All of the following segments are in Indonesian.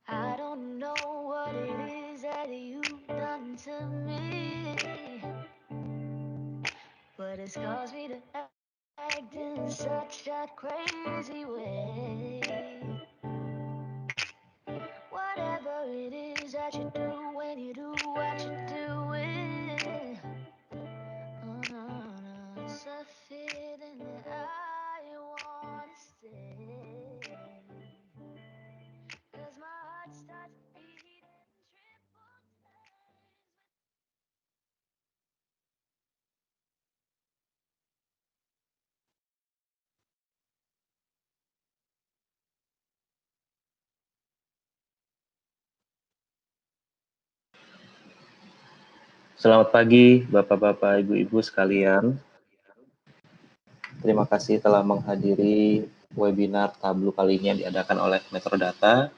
I don't know what it is that you've done to me, but it's caused me to act in such a crazy way. Whatever it is that you do when you do what you do, it, oh, no, no, Selamat pagi, Bapak-Bapak, Ibu-Ibu sekalian. Terima kasih telah menghadiri webinar Tableau kali ini yang diadakan oleh Metrodata,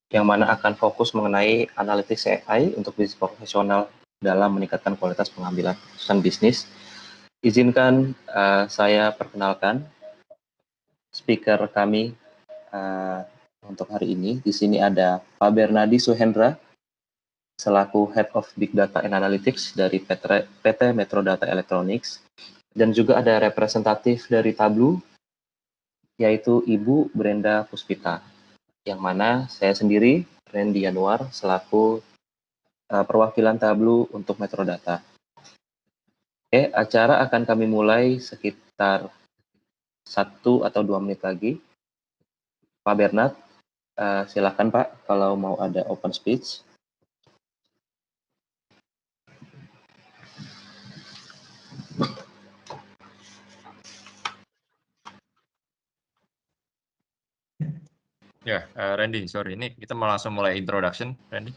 yang mana akan fokus mengenai analitik AI untuk bisnis profesional dalam meningkatkan kualitas pengambilan keputusan bisnis. Izinkan saya perkenalkan speaker kami untuk hari ini. Di sini ada Pak Bernadi Suhendra, selaku Head of Big Data and Analytics dari PT Metrodata Electronics, dan juga ada representatif dari Tableau, yaitu Ibu Brenda Puspita, yang mana saya sendiri, Randy Yanuar, selaku perwakilan Tableau untuk Metrodata. Oke, acara akan kami mulai sekitar 1 atau 2 menit lagi. Pak Bernard, silakan Pak, kalau mau ada open speech. Ya, Randy, sorry, ini kita mau langsung mulai introduction, Randy.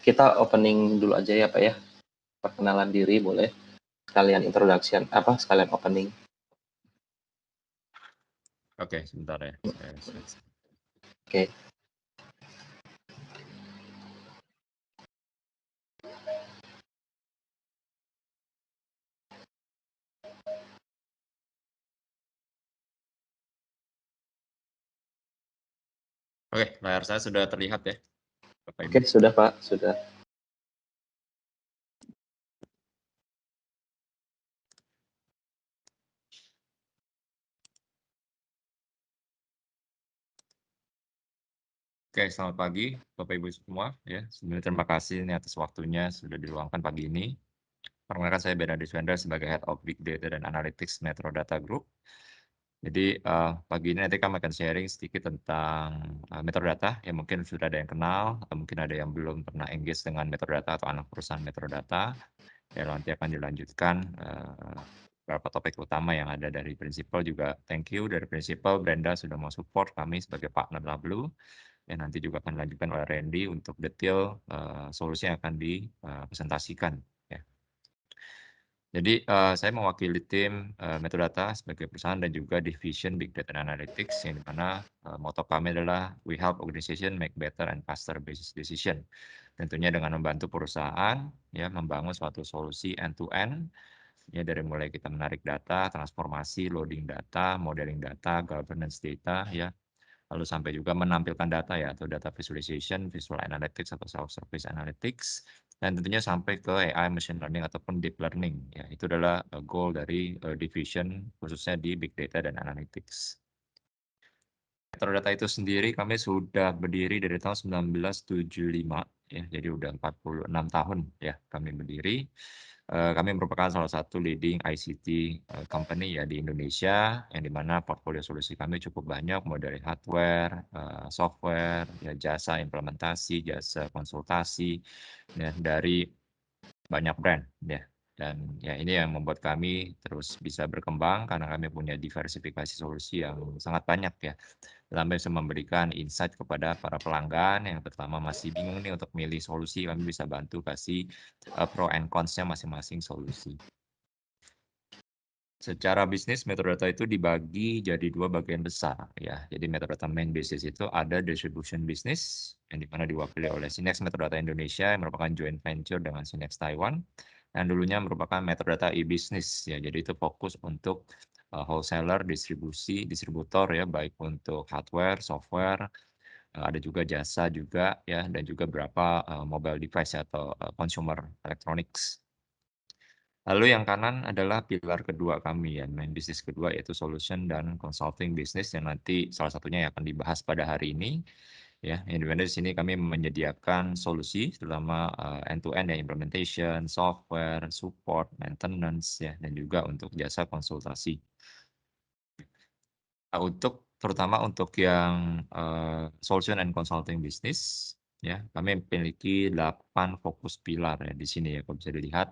Kita opening dulu aja ya Pak ya, perkenalan diri boleh, sekalian introduction, sekalian opening. Oke, sebentar ya. Oke. Oke, layar saya sudah terlihat ya, Bapak Ibu. Oke, sudah Pak, sudah. Oke, selamat pagi Bapak Ibu semua ya. Sebelumnya terima kasih ini atas waktunya sudah diluangkan pagi ini. Perkenalkan saya Bernadi Suhendra sebagai Head of Big Data dan Analytics Metrodata Group. Jadi pagi ini nanti kami akan sharing sedikit tentang Metrodata yang mungkin sudah ada yang kenal atau mungkin ada yang belum pernah engage dengan Metrodata atau anak perusahaan Metrodata. Ya, nanti akan dilanjutkan beberapa topik utama yang ada dari Principal juga. Thank you dari Principal, Brenda sudah mau support kami sebagai partner Tableau. Dan nanti juga akan dilanjutkan oleh Randy untuk detail solusi yang akan dipresentasikan. Ya. Jadi saya mewakili tim Metrodata sebagai perusahaan dan juga division Big Data and Analytics, yang dimana moto kami adalah we help organization make better and faster business decision. Tentunya dengan membantu perusahaan ya membangun suatu solusi end-to-end, ya dari mulai kita menarik data, transformasi, loading data, modeling data, governance data, ya lalu sampai juga menampilkan data ya atau data visualization, visual analytics atau self-service analytics, dan tentunya sampai ke AI, machine learning ataupun deep learning. Ya, itu adalah goal dari division khususnya di big data dan analytics. Metrodata itu sendiri kami sudah berdiri dari tahun 1975 ya, jadi udah 46 tahun ya kami berdiri. Kami merupakan salah satu leading ICT company ya di Indonesia, yang dimana portfolio solusi kami cukup banyak, mulai dari hardware, software, ya jasa implementasi, jasa konsultasi, ya, dari banyak brand ya. Dan ya ini yang membuat kami terus bisa berkembang karena kami punya diversifikasi solusi yang sangat banyak ya. Kami bisa memberikan insight kepada para pelanggan yang pertama masih bingung nih untuk milih solusi, kami bisa bantu kasih pro and cons-nya masing-masing solusi. Secara bisnis, Metrodata itu dibagi jadi 2 bagian besar ya. Jadi Metrodata main business itu ada distribution business yang dimana diwakili oleh Sinex Metrodata Indonesia yang merupakan joint venture dengan Sinex Taiwan, yang dulunya merupakan Metrodata e-business ya. Jadi itu fokus untuk wholesaler, distributor ya, baik untuk hardware, software, ada juga jasa juga ya, dan juga beberapa mobile device atau consumer electronics. Lalu yang kanan adalah pilar kedua kami ya, main bisnis kedua yaitu solution dan consulting business yang nanti salah satunya yang akan dibahas pada hari ini. Ya, yang dimana di sini kami menyediakan solusi terutama end-to-end ya, implementation, software, support, maintenance ya, dan juga untuk jasa konsultasi. Terutama untuk yang solution and consulting business ya, kami memiliki 8 fokus pilar ya di sini ya, kalau bisa dilihat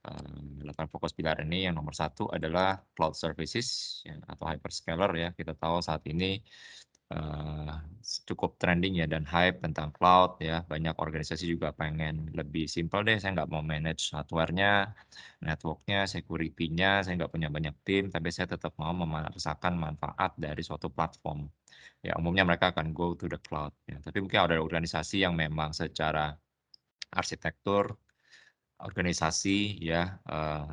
8 fokus pilar ini. Yang nomor 1 adalah cloud services ya, atau hyperscaler ya. Kita tahu saat ini cukup trending ya dan hype tentang cloud ya. Banyak organisasi juga pengen lebih simpel deh, saya nggak mau manage hardware-nya, network-nya, security-nya, saya nggak punya banyak tim, tapi saya tetap mau merasakan manfaat dari suatu platform. Ya, umumnya mereka akan go to the cloud ya. Tapi mungkin ada organisasi yang memang secara arsitektur, organisasi ya,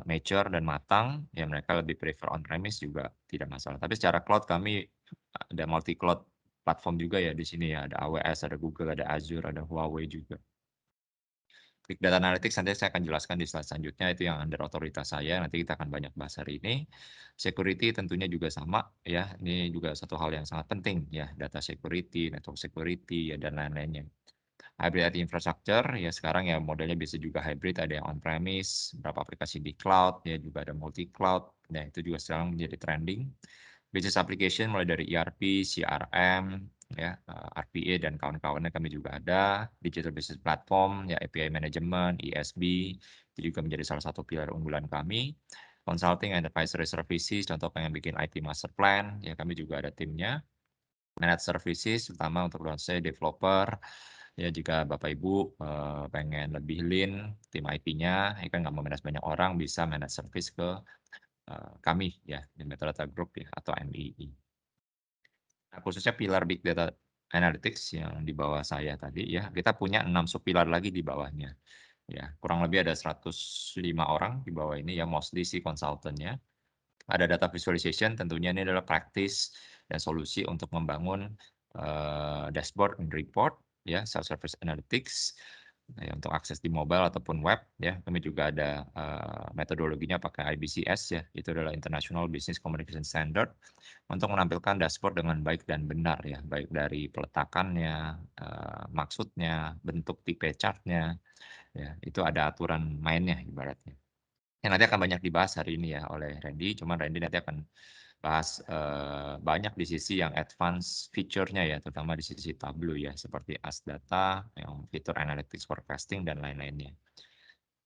mature dan matang, ya mereka lebih prefer on premise juga tidak masalah. Tapi secara cloud kami ada multi cloud platform juga ya di sini ya, ada AWS, ada Google, ada Azure, ada Huawei juga. Big Data Analytics nanti saya akan jelaskan di slide selanjutnya, itu yang under otoritas saya, nanti kita akan banyak bahas hari ini. Security tentunya juga sama ya, ini juga satu hal yang sangat penting ya, data security, network security, ya dan lain-lainnya. Hybrid IT infrastructure, ya sekarang ya modelnya bisa juga hybrid, ada yang on-premise, beberapa aplikasi di cloud, ya juga ada multi-cloud, nah itu juga sekarang menjadi trending. Business application mulai dari ERP, CRM, ya, RPA dan kawan-kawannya kami juga ada. Digital Business Platform, ya API Management, ESB, itu juga menjadi salah satu pilar unggulan kami. Consulting and Advisory Services, contoh pengen bikin IT Master Plan, ya kami juga ada timnya. Managed Services, terutama untuk saya developer, ya jika Bapak Ibu pengen lebih lean tim IT-nya, ya kan nggak mau manage banyak orang, bisa manage service ke kami ya di Metadata Group ya atau MII. Nah, khususnya pilar Big Data Analytics yang di bawah saya tadi ya, kita punya 6 subpilar lagi di bawahnya. Ya, kurang lebih ada 105 orang di bawah ini ya, mostly si konsultannya. Ada data visualization, tentunya ini adalah practice dan solusi untuk membangun dashboard and report ya, self-service analytics ya, untuk akses di mobile ataupun web ya. Kami juga ada metodologinya pakai IBCS ya, itu adalah International Business Communication Standard untuk menampilkan dashboard dengan baik dan benar ya, baik dari peletakannya, maksudnya, bentuk tipe chartnya, ya itu ada aturan mainnya ibaratnya. Yang nanti akan banyak dibahas hari ini ya oleh Randy, cuman Randy nanti akan bahas banyak di sisi yang advance feature-nya ya, terutama di sisi Tableau ya, seperti Data, yang fitur analytics forecasting dan lain-lainnya.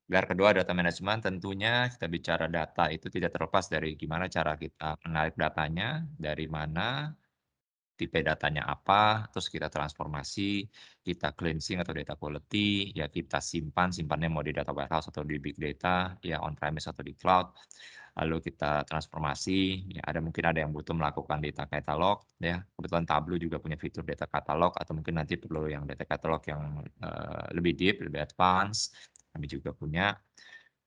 Pilar kedua data management, tentunya kita bicara data itu tidak terlepas dari gimana cara kita menarik datanya, dari mana, tipe datanya apa, terus kita transformasi, kita cleansing atau data quality, ya kita simpannya mau di data warehouse atau di big data, ya on-premise atau di cloud. Lalu kita transformasi, ya mungkin ada yang butuh melakukan data catalog, ya kebetulan Tableau juga punya fitur data catalog, atau mungkin nanti perlu yang data catalog yang lebih deep, lebih advance, kami juga punya.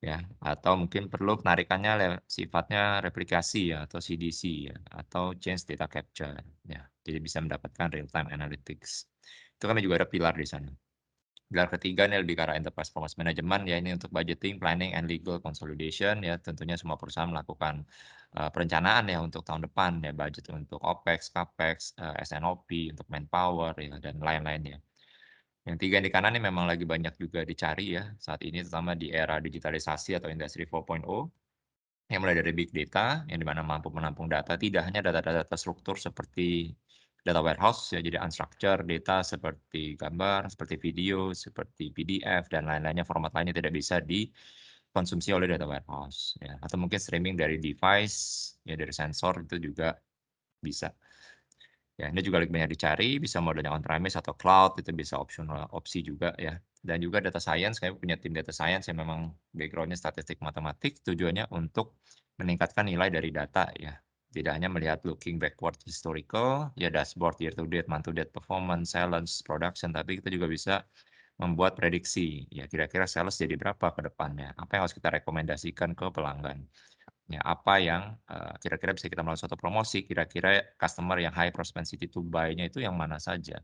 Ya, atau mungkin perlu penarikannya sifatnya replikasi ya, atau CDC ya, atau change data capture ya. Jadi bisa mendapatkan real time analytics. Itu kami juga ada pilar di sana. Pilar ketiga ini lebih ke arah enterprise performance management ya, ini untuk budgeting, planning, and legal consolidation ya. Tentunya semua perusahaan melakukan perencanaan ya untuk tahun depan ya, budget untuk OPEX, CAPEX, SNOP, untuk manpower ya, dan lain-lainnya. Yang tiga di kanan ini memang lagi banyak juga dicari ya saat ini, terutama di era digitalisasi atau industri 4.0, yang mulai dari big data yang dimana mampu menampung data, tidak hanya data-data terstruktur seperti data warehouse ya, jadi unstructured data seperti gambar, seperti video, seperti PDF dan lain-lainnya, format lainnya tidak bisa dikonsumsi oleh data warehouse ya, atau mungkin streaming dari device ya, dari sensor itu juga bisa. Ya, ini juga lagi banyak dicari, bisa modelnya on-premise atau cloud, itu bisa opsional opsi juga ya. Dan juga data science, kami punya tim data science yang memang background-nya statistik matematik, tujuannya untuk meningkatkan nilai dari data ya. Tidak hanya melihat looking backward historical, ya dashboard year to date, month to date performance, sales, production, tapi kita juga bisa membuat prediksi. Ya, kira-kira sales jadi berapa ke depannya? Apa yang harus kita rekomendasikan ke pelanggan? Ya, apa yang kira-kira bisa kita melakukan suatu promosi, kira-kira customer yang high propensity to buy-nya itu yang mana saja.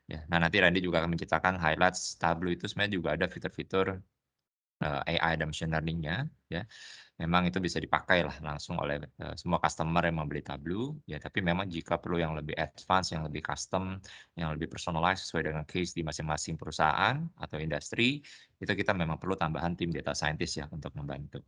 Ya, nah nanti Randy juga akan menciptakan highlights Tableau itu sebenarnya juga ada fitur-fitur AI dan machine learning-nya ya. Memang itu bisa dipakai lah langsung oleh semua customer yang membeli Tableau ya, tapi memang jika perlu yang lebih advance, yang lebih custom, yang lebih personalized sesuai dengan case di masing-masing perusahaan atau industri, itu kita memang perlu tambahan tim data scientist ya untuk membantu.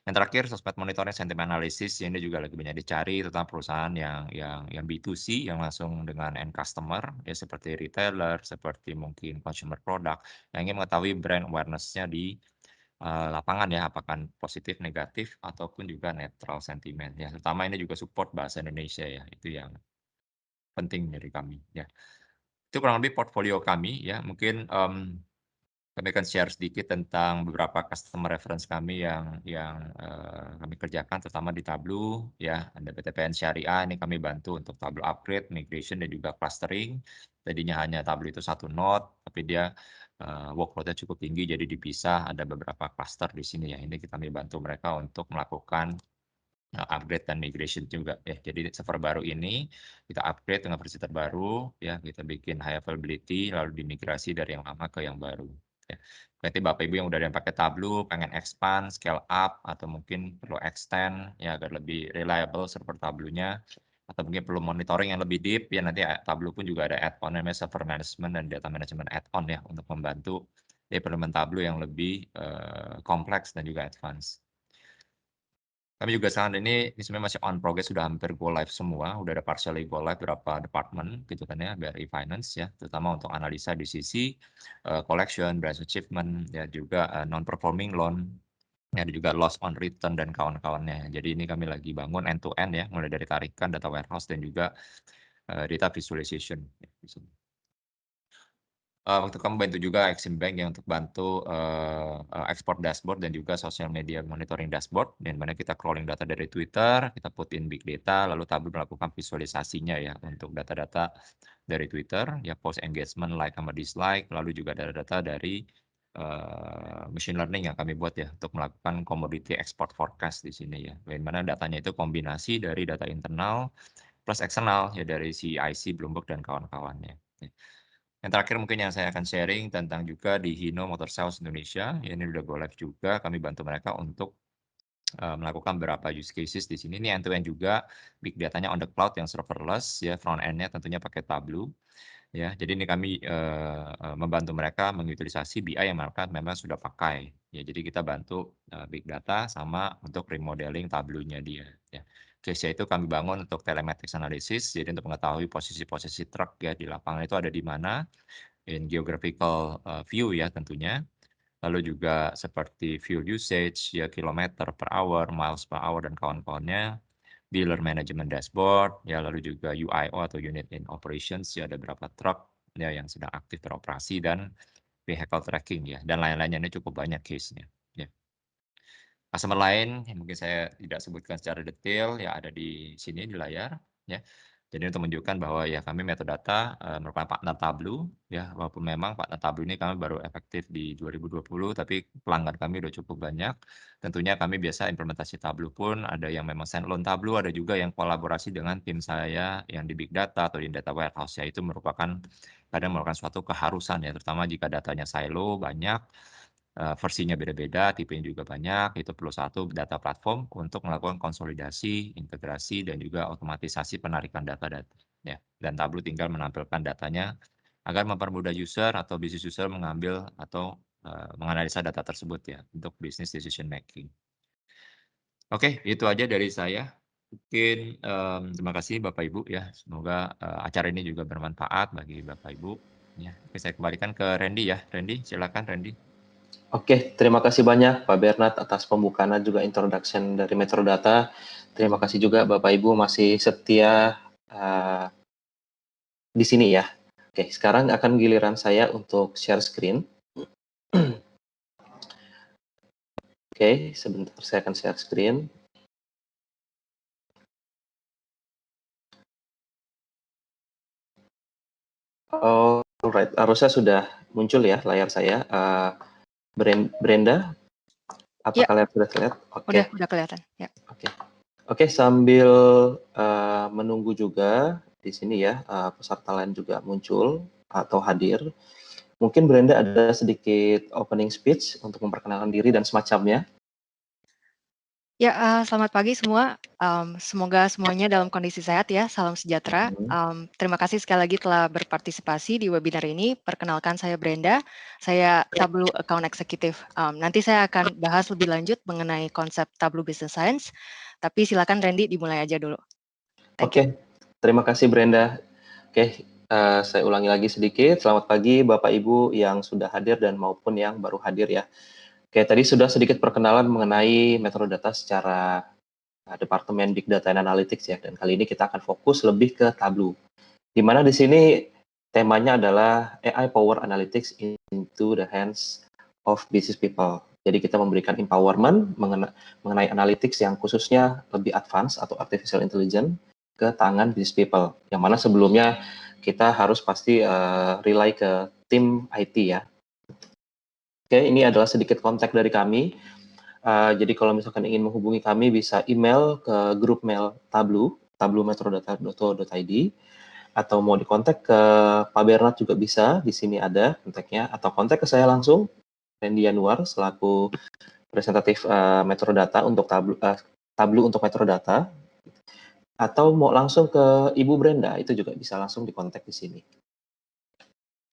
Yang terakhir, sosmed monitoring sentiment analysis, ini juga lagi banyak dicari, terutama perusahaan yang B2C, yang langsung dengan end customer, ya seperti retailer, seperti mungkin consumer product, yang ingin mengetahui brand awareness-nya di lapangan ya, apakah positif, negatif, ataupun juga netral sentiment. Ya, terutama ini juga support bahasa Indonesia ya, itu yang penting dari kami ya. Itu kurang lebih portfolio kami ya. Mungkin kami akan share sedikit tentang beberapa customer reference kami yang kami kerjakan terutama di Tableau ya. Ada PTPN Syariah, ini kami bantu untuk Tableau upgrade, migration dan juga clustering. Tadinya hanya Tableau itu satu node, tapi dia workload-nya cukup tinggi jadi dipisah, ada beberapa cluster di sini ya. Ini kami bantu mereka untuk melakukan upgrade dan migration juga ya. Jadi server baru ini kita upgrade dengan versi terbaru ya, kita bikin high availability lalu dimigrasi dari yang lama ke yang baru ya. Berarti Bapak Ibu yang udah ada yang pakai Tableau pengen expand, scale up atau mungkin perlu extend ya agar lebih reliable server Tableau-nya atau mungkin perlu monitoring yang lebih deep ya, nanti Tableau pun juga ada add-on namanya server management dan data management add-on ya untuk membantu deployment Tableau yang lebih kompleks dan juga advance. Kami juga saat ini sebenarnya masih on progress, sudah hampir go live semua, udah ada partially go live beberapa department gitu kan ya, BRI Finance ya, terutama untuk analisa di sisi collection, branch achievement, ya juga non performing loan, ya, ada juga loss on return dan kawan-kawannya. Jadi ini kami lagi bangun end to end ya, mulai dari tarikan, data warehouse dan juga data visualization. Waktu kami bantu juga Exim Bank ya untuk bantu ekspor dashboard dan juga social media monitoring dashboard, dan mana kita crawling data dari Twitter, kita put in big data, lalu Tableau melakukan visualisasinya ya untuk data-data dari Twitter, ya post engagement, like sama dislike, lalu juga data-data dari machine learning yang kami buat ya untuk melakukan commodity export forecast di sini ya, di mana datanya itu kombinasi dari data internal plus eksternal ya dari CIC, Bloomberg dan kawan-kawannya. Yang terakhir mungkin yang saya akan sharing tentang juga di Hino Motor Sales Indonesia, ya ini udah go live juga, kami bantu mereka untuk melakukan beberapa use cases di sini. Ini end-to-end juga, big datanya on the cloud yang serverless, ya front end-nya tentunya pakai Tableau. Ya, jadi ini kami membantu mereka mengutilisasi BI yang mereka memang sudah pakai. Ya, jadi kita bantu big data sama untuk remodeling Tableau-nya dia. Ya. Case itu kami bangun untuk telematics analysis, jadi untuk mengetahui posisi-posisi truk ya di lapangan itu ada di mana, in geographical view ya tentunya. Lalu juga seperti fuel usage, ya kilometer per hour, miles per hour dan kawan-kawannya. Dealer management dashboard, ya lalu juga UIO atau unit in operations, ya ada berapa truk ya yang sedang aktif beroperasi dan vehicle tracking ya dan lain-lainnya, ini cukup banyak case-nya ya. Customer lain yang mungkin saya tidak sebutkan secara detail ya ada di sini di layar ya. Jadi untuk menunjukkan bahwa ya kami Metadata merupakan partner Tableau ya, walaupun memang partner Tableau ini kami baru efektif di 2020 tapi pelanggan kami udah cukup banyak. Tentunya kami biasa implementasi Tableau pun ada yang memang standalone Tableau, ada juga yang kolaborasi dengan tim saya yang di big data atau di data warehouse ya, itu merupakan kadang merupakan suatu keharusan ya, terutama jika datanya silo banyak. Versinya beda-beda, tipenya juga banyak, itu perlu satu data platform untuk melakukan konsolidasi, integrasi, dan juga otomatisasi penarikan data-data. Ya. Dan Tableau tinggal menampilkan datanya agar mempermudah user atau business user mengambil atau menganalisa data tersebut ya untuk business decision making. Oke, itu aja dari saya. Mungkin terima kasih Bapak Ibu ya. Semoga acara ini juga bermanfaat bagi Bapak Ibu. Ya, saya kembalikan ke Randy ya. Randy, silakan Randy. Oke, terima kasih banyak Pak Bernard atas pembukaan dan juga introduction dari Metrodata. Terima kasih juga Bapak Ibu masih setia di sini ya. Oke, sekarang akan giliran saya untuk share screen. Oke, sebentar saya akan share screen. Alright, harusnya sudah muncul ya layar saya. Brenda, apa kalian sudah terlihat? Oke. Udah kelihatan. Ya. Oke, sambil menunggu juga di sini ya, peserta lain juga muncul atau hadir. Mungkin Brenda ada sedikit opening speech untuk memperkenalkan diri dan semacamnya. Ya, selamat pagi semua. Semoga semuanya dalam kondisi sehat ya. Salam sejahtera. Terima kasih sekali lagi telah berpartisipasi di webinar ini. Perkenalkan saya Brenda. Saya Tableau Account Executive. Nanti saya akan bahas lebih lanjut mengenai konsep Tableau Business Science. Tapi silakan Randy dimulai aja dulu. Oke, terima kasih Brenda. Oke, saya ulangi lagi sedikit. Selamat pagi Bapak Ibu yang sudah hadir dan maupun yang baru hadir ya. Oke, tadi sudah sedikit perkenalan mengenai Metrodata secara Departemen Big Data and Analytics ya, dan kali ini kita akan fokus lebih ke Tableau. Di mana di sini temanya adalah AI Power Analytics into the hands of business people. Jadi kita memberikan empowerment mengenai analytics yang khususnya lebih advance atau artificial intelligence ke tangan business people. Yang mana sebelumnya kita harus pasti rely ke tim IT ya. Oke, ini adalah sedikit kontak dari kami. Jadi kalau misalkan ingin menghubungi kami bisa email ke grup mail Tableau, tableaumetrodata.co.id, atau mau dikontak ke Pak Bernard juga bisa, di sini ada kontaknya, atau kontak ke saya langsung, Randy Yanuar, selaku presentatif Metrodata untuk Tableau untuk Metrodata, atau mau langsung ke Ibu Brenda, itu juga bisa langsung dikontak di sini.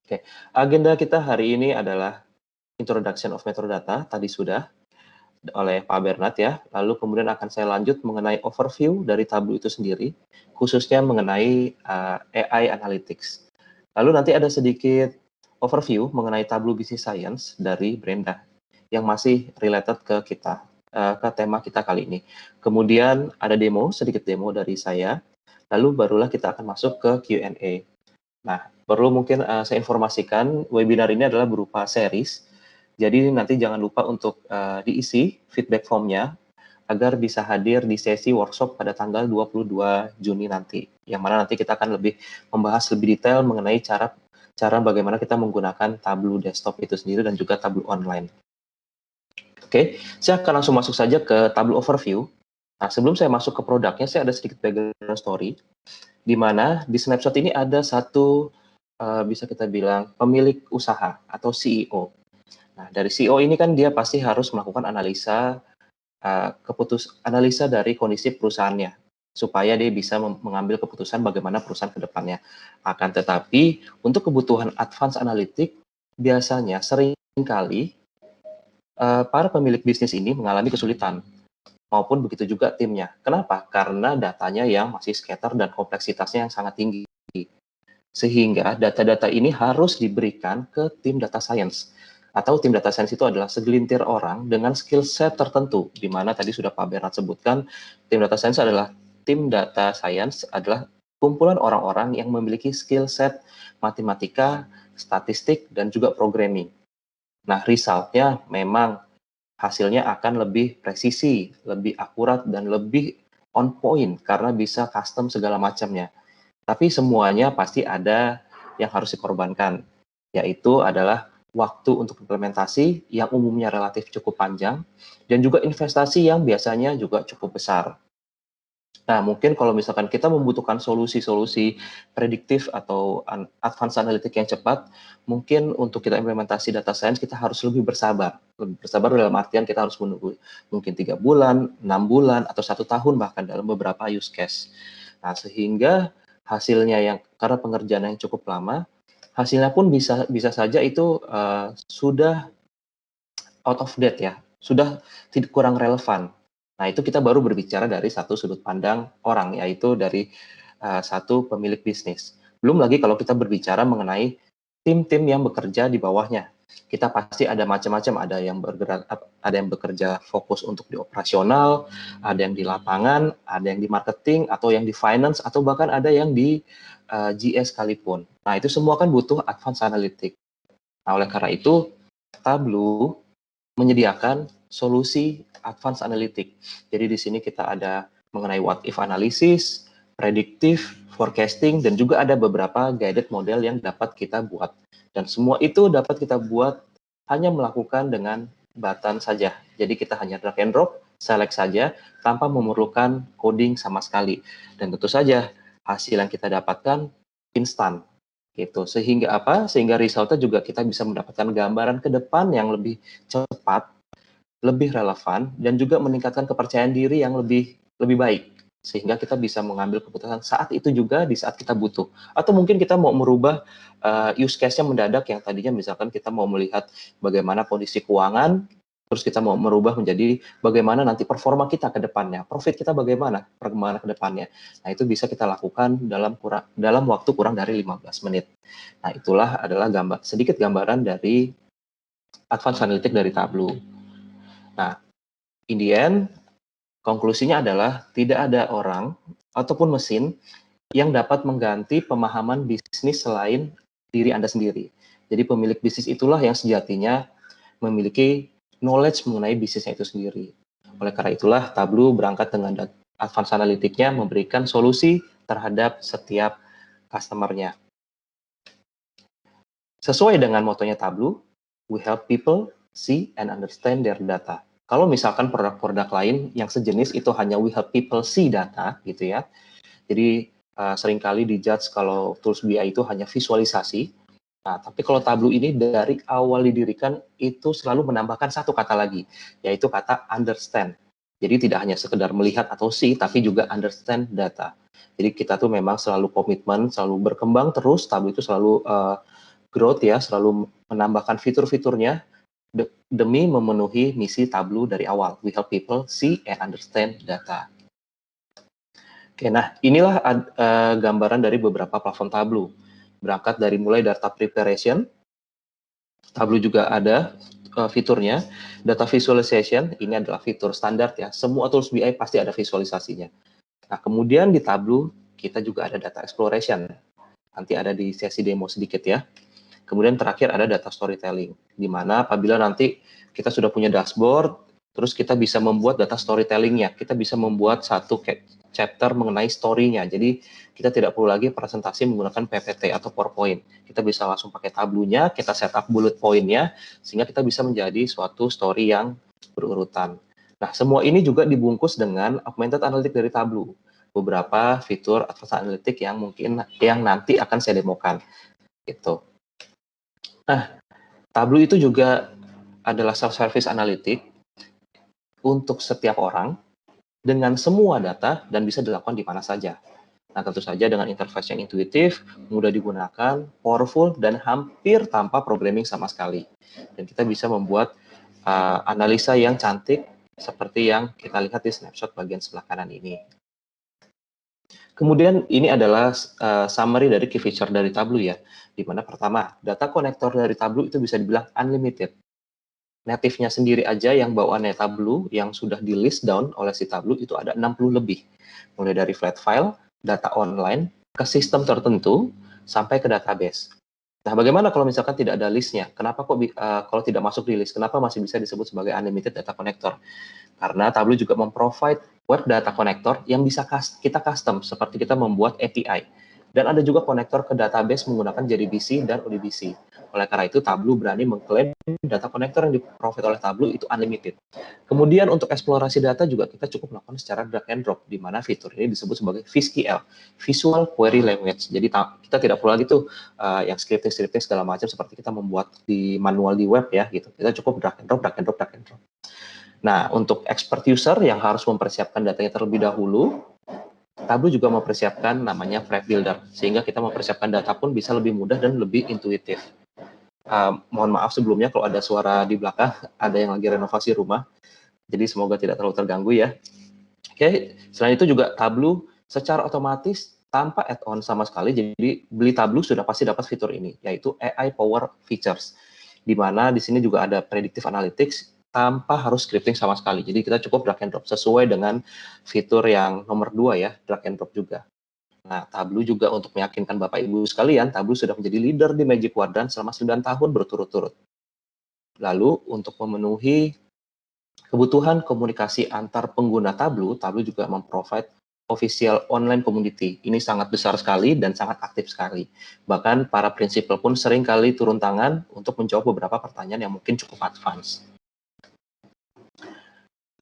Oke, agenda kita hari ini adalah Introduction of Metrodata, tadi sudah oleh Pak Bernard ya, lalu kemudian akan saya lanjut mengenai overview dari Tableau itu sendiri, khususnya mengenai AI Analytics. Lalu nanti ada sedikit overview mengenai Tableau Business Science dari Brenda, yang masih related ke kita, ke tema kita kali ini. Kemudian ada sedikit demo dari saya, lalu barulah kita akan masuk ke Q&A. Nah, perlu mungkin saya informasikan, webinar ini adalah berupa series, jadi nanti jangan lupa untuk diisi feedback formnya agar bisa hadir di sesi workshop pada tanggal 22 Juni nanti. Yang mana nanti kita akan membahas lebih detail mengenai cara bagaimana kita menggunakan Tableau desktop itu sendiri dan juga Tableau online. Oke, saya akan langsung masuk saja ke Tableau overview. Nah, sebelum saya masuk ke produknya, saya ada sedikit background story, di mana di snapshot ini ada satu, bisa kita bilang, pemilik usaha atau CEO. Nah, dari CEO ini kan dia pasti harus melakukan analisa dari kondisi perusahaannya supaya dia bisa mengambil keputusan bagaimana perusahaan ke depannya. Akan tetapi untuk kebutuhan advance analytic biasanya seringkali para pemilik bisnis ini mengalami kesulitan maupun begitu juga timnya. Kenapa? Karena datanya yang masih scatter dan kompleksitasnya yang sangat tinggi. Sehingga data-data ini harus diberikan ke tim data science. Atau tim data science itu adalah segelintir orang dengan skill set tertentu, di mana tadi sudah Pak Bernard sebutkan, tim data science adalah kumpulan orang-orang yang memiliki skill set matematika, statistik, dan juga programming. Nah, resultnya memang hasilnya akan lebih presisi, lebih akurat, dan lebih on point karena bisa custom segala macamnya. Tapi semuanya pasti ada yang harus dikorbankan, yaitu adalah waktu untuk implementasi yang umumnya relatif cukup panjang, dan juga investasi yang biasanya juga cukup besar. Nah, mungkin kalau misalkan kita membutuhkan solusi-solusi prediktif atau advanced analytic yang cepat, mungkin untuk kita implementasi data science kita harus lebih bersabar. Lebih bersabar dalam artian kita harus menunggu mungkin 3 bulan, 6 bulan, atau 1 tahun bahkan dalam beberapa use case. Nah, sehingga hasilnya yang karena pengerjaan yang cukup lama, hasilnya pun bisa saja itu sudah out of date ya, sudah kurang relevan. Nah, itu kita baru berbicara dari satu sudut pandang orang, yaitu dari satu pemilik bisnis. Belum lagi kalau kita berbicara mengenai tim-tim yang bekerja di bawahnya. Kita pasti ada macam-macam, ada yang bekerja fokus untuk di operasional, ada yang di lapangan, ada yang di marketing, atau yang di finance, atau bahkan ada yang di GS sekalipun. Nah, itu semua kan butuh advanced analytic. Nah, oleh karena itu, Tableau menyediakan solusi advanced analytic. Jadi di sini kita ada mengenai what if analysis, predictive, forecasting, dan juga ada beberapa guided model yang dapat kita buat. Dan semua itu dapat kita buat hanya melakukan dengan button saja. Jadi kita hanya drag and drop, select saja, tanpa memerlukan coding sama sekali. Dan tentu saja hasil yang kita dapatkan instan. Gitu. Sehingga apa? Sehingga resultnya juga kita bisa mendapatkan gambaran ke depan yang lebih cepat, lebih relevan, dan juga meningkatkan kepercayaan diri yang lebih baik. Sehingga kita bisa mengambil keputusan saat itu juga di saat kita butuh. Atau mungkin kita mau merubah use case-nya mendadak yang tadinya misalkan kita mau melihat bagaimana kondisi keuangan, terus kita mau merubah menjadi bagaimana nanti performa kita ke depannya, profit kita bagaimana perkembangan ke depannya. Nah, itu bisa kita lakukan dalam waktu kurang dari 15 menit. Nah, itulah adalah sedikit gambaran dari advanced analytic dari Tableau. Nah, in the end, konklusinya adalah tidak ada orang ataupun mesin yang dapat mengganti pemahaman bisnis selain diri Anda sendiri. Jadi pemilik bisnis itulah yang sejatinya memiliki knowledge mengenai bisnisnya itu sendiri. Oleh karena itulah Tableau berangkat dengan advance analytic-nya memberikan solusi terhadap setiap customer-nya. Sesuai dengan motonya Tableau, we help people see and understand their data. Kalau misalkan produk-produk lain yang sejenis itu hanya we help people see data gitu ya. Jadi seringkali dijudge kalau tools BI itu hanya visualisasi. Nah, tapi kalau Tableau ini dari awal didirikan itu selalu menambahkan satu kata lagi, yaitu kata understand. Jadi tidak hanya sekedar melihat atau see, tapi juga understand data. Jadi kita tuh memang selalu komitmen, selalu berkembang terus. Tableau itu selalu growth ya, selalu menambahkan fitur-fiturnya demi memenuhi misi Tableau dari awal. We help people see and understand data. Oke, nah inilah gambaran dari beberapa platform Tableau. Berangkat dari mulai data preparation, Tableau juga ada fiturnya. Data visualization, ini adalah fitur standar ya. Semua tools BI pasti ada visualisasinya. Nah, kemudian di Tableau, kita juga ada data exploration. Nanti ada di sesi demo sedikit ya. Kemudian terakhir ada data storytelling, di mana apabila nanti kita sudah punya dashboard, terus kita bisa membuat data storytelling-nya. Kita bisa membuat satu chapter mengenai story-nya. Jadi kita tidak perlu lagi presentasi menggunakan PPT atau PowerPoint. Kita bisa langsung pakai Tableau-nya, kita setup bullet point-nya, sehingga kita bisa menjadi suatu story yang berurutan. Nah, semua ini juga dibungkus dengan augmented analytics dari Tableau. Beberapa fitur advanced analytics yang nanti akan saya demokan. Gitu. Nah, Tableau itu juga adalah self-service analytic untuk setiap orang dengan semua data dan bisa dilakukan di mana saja. Nah, tentu saja dengan interface yang intuitif, mudah digunakan, powerful, dan hampir tanpa programming sama sekali. Dan kita bisa membuat analisa yang cantik seperti yang kita lihat di snapshot bagian sebelah kanan ini. Kemudian ini adalah summary dari key feature dari Tableau ya, di mana pertama, data konektor dari Tableau itu bisa dibilang unlimited. Native-nya sendiri aja yang bawaannya Tableau, yang sudah di list down oleh si Tableau itu ada 60 lebih. Mulai dari flat file, data online, ke sistem tertentu, sampai ke database. Nah, bagaimana kalau misalkan tidak ada listnya? Kenapa kok kalau tidak masuk di list, kenapa masih bisa disebut sebagai unlimited data connector? Karena Tableau juga memprovide web data connector yang bisa kita custom, seperti kita membuat API. Dan ada juga konektor ke database menggunakan JDBC dan ODBC. Oleh karena itu, Tableau berani mengklaim data connector yang di-provide oleh Tableau itu unlimited. Kemudian untuk eksplorasi data juga kita cukup melakukan secara drag and drop, di mana fitur ini disebut sebagai VSQL, Visual Query Language. Jadi kita tidak perlu lagi tuh yang scripting segala macam seperti kita membuat di manual di web ya gitu. Kita cukup drag and drop, drag and drop, drag and drop. Nah, untuk expert user yang harus mempersiapkan datanya terlebih dahulu, Tableau juga mempersiapkan namanya Prep Builder, sehingga kita mempersiapkan data pun bisa lebih mudah dan lebih intuitif. Mohon maaf sebelumnya kalau ada suara di belakang, ada yang lagi renovasi rumah, jadi semoga tidak terlalu terganggu ya. Oke, selain itu juga Tableau secara otomatis tanpa add-on sama sekali, jadi beli Tableau sudah pasti dapat fitur ini, yaitu AI Power Features, di mana di sini juga ada Predictive Analytics, tanpa harus scripting sama sekali. Jadi kita cukup drag and drop sesuai dengan fitur yang nomor 2 ya, drag and drop juga. Nah, Tableau juga untuk meyakinkan Bapak Ibu sekalian, Tableau sudah menjadi leader di Magic Quadrant selama 9 tahun berturut-turut. Lalu untuk memenuhi kebutuhan komunikasi antar pengguna Tableau, Tableau juga memprovide official online community. Ini sangat besar sekali dan sangat aktif sekali. Bahkan para prinsipal pun sering kali turun tangan untuk menjawab beberapa pertanyaan yang mungkin cukup advance.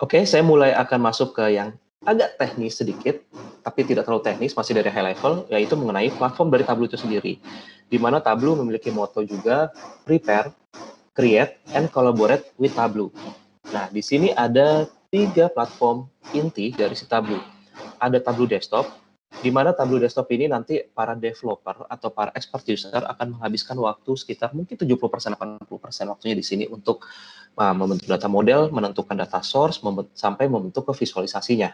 Oke, saya mulai akan masuk ke yang agak teknis sedikit, tapi tidak terlalu teknis, masih dari high level, yaitu mengenai platform dari Tableau itu sendiri. Di mana Tableau memiliki motto juga, prepare, create, and collaborate with Tableau. Nah, di sini ada 3 platform inti dari si Tableau. Ada Tableau Desktop, di mana Tableau Desktop ini nanti para developer atau para expert user akan menghabiskan waktu sekitar mungkin 70-80% waktunya di sini untuk membentuk data model, menentukan data source, sampai membentuk ke visualisasinya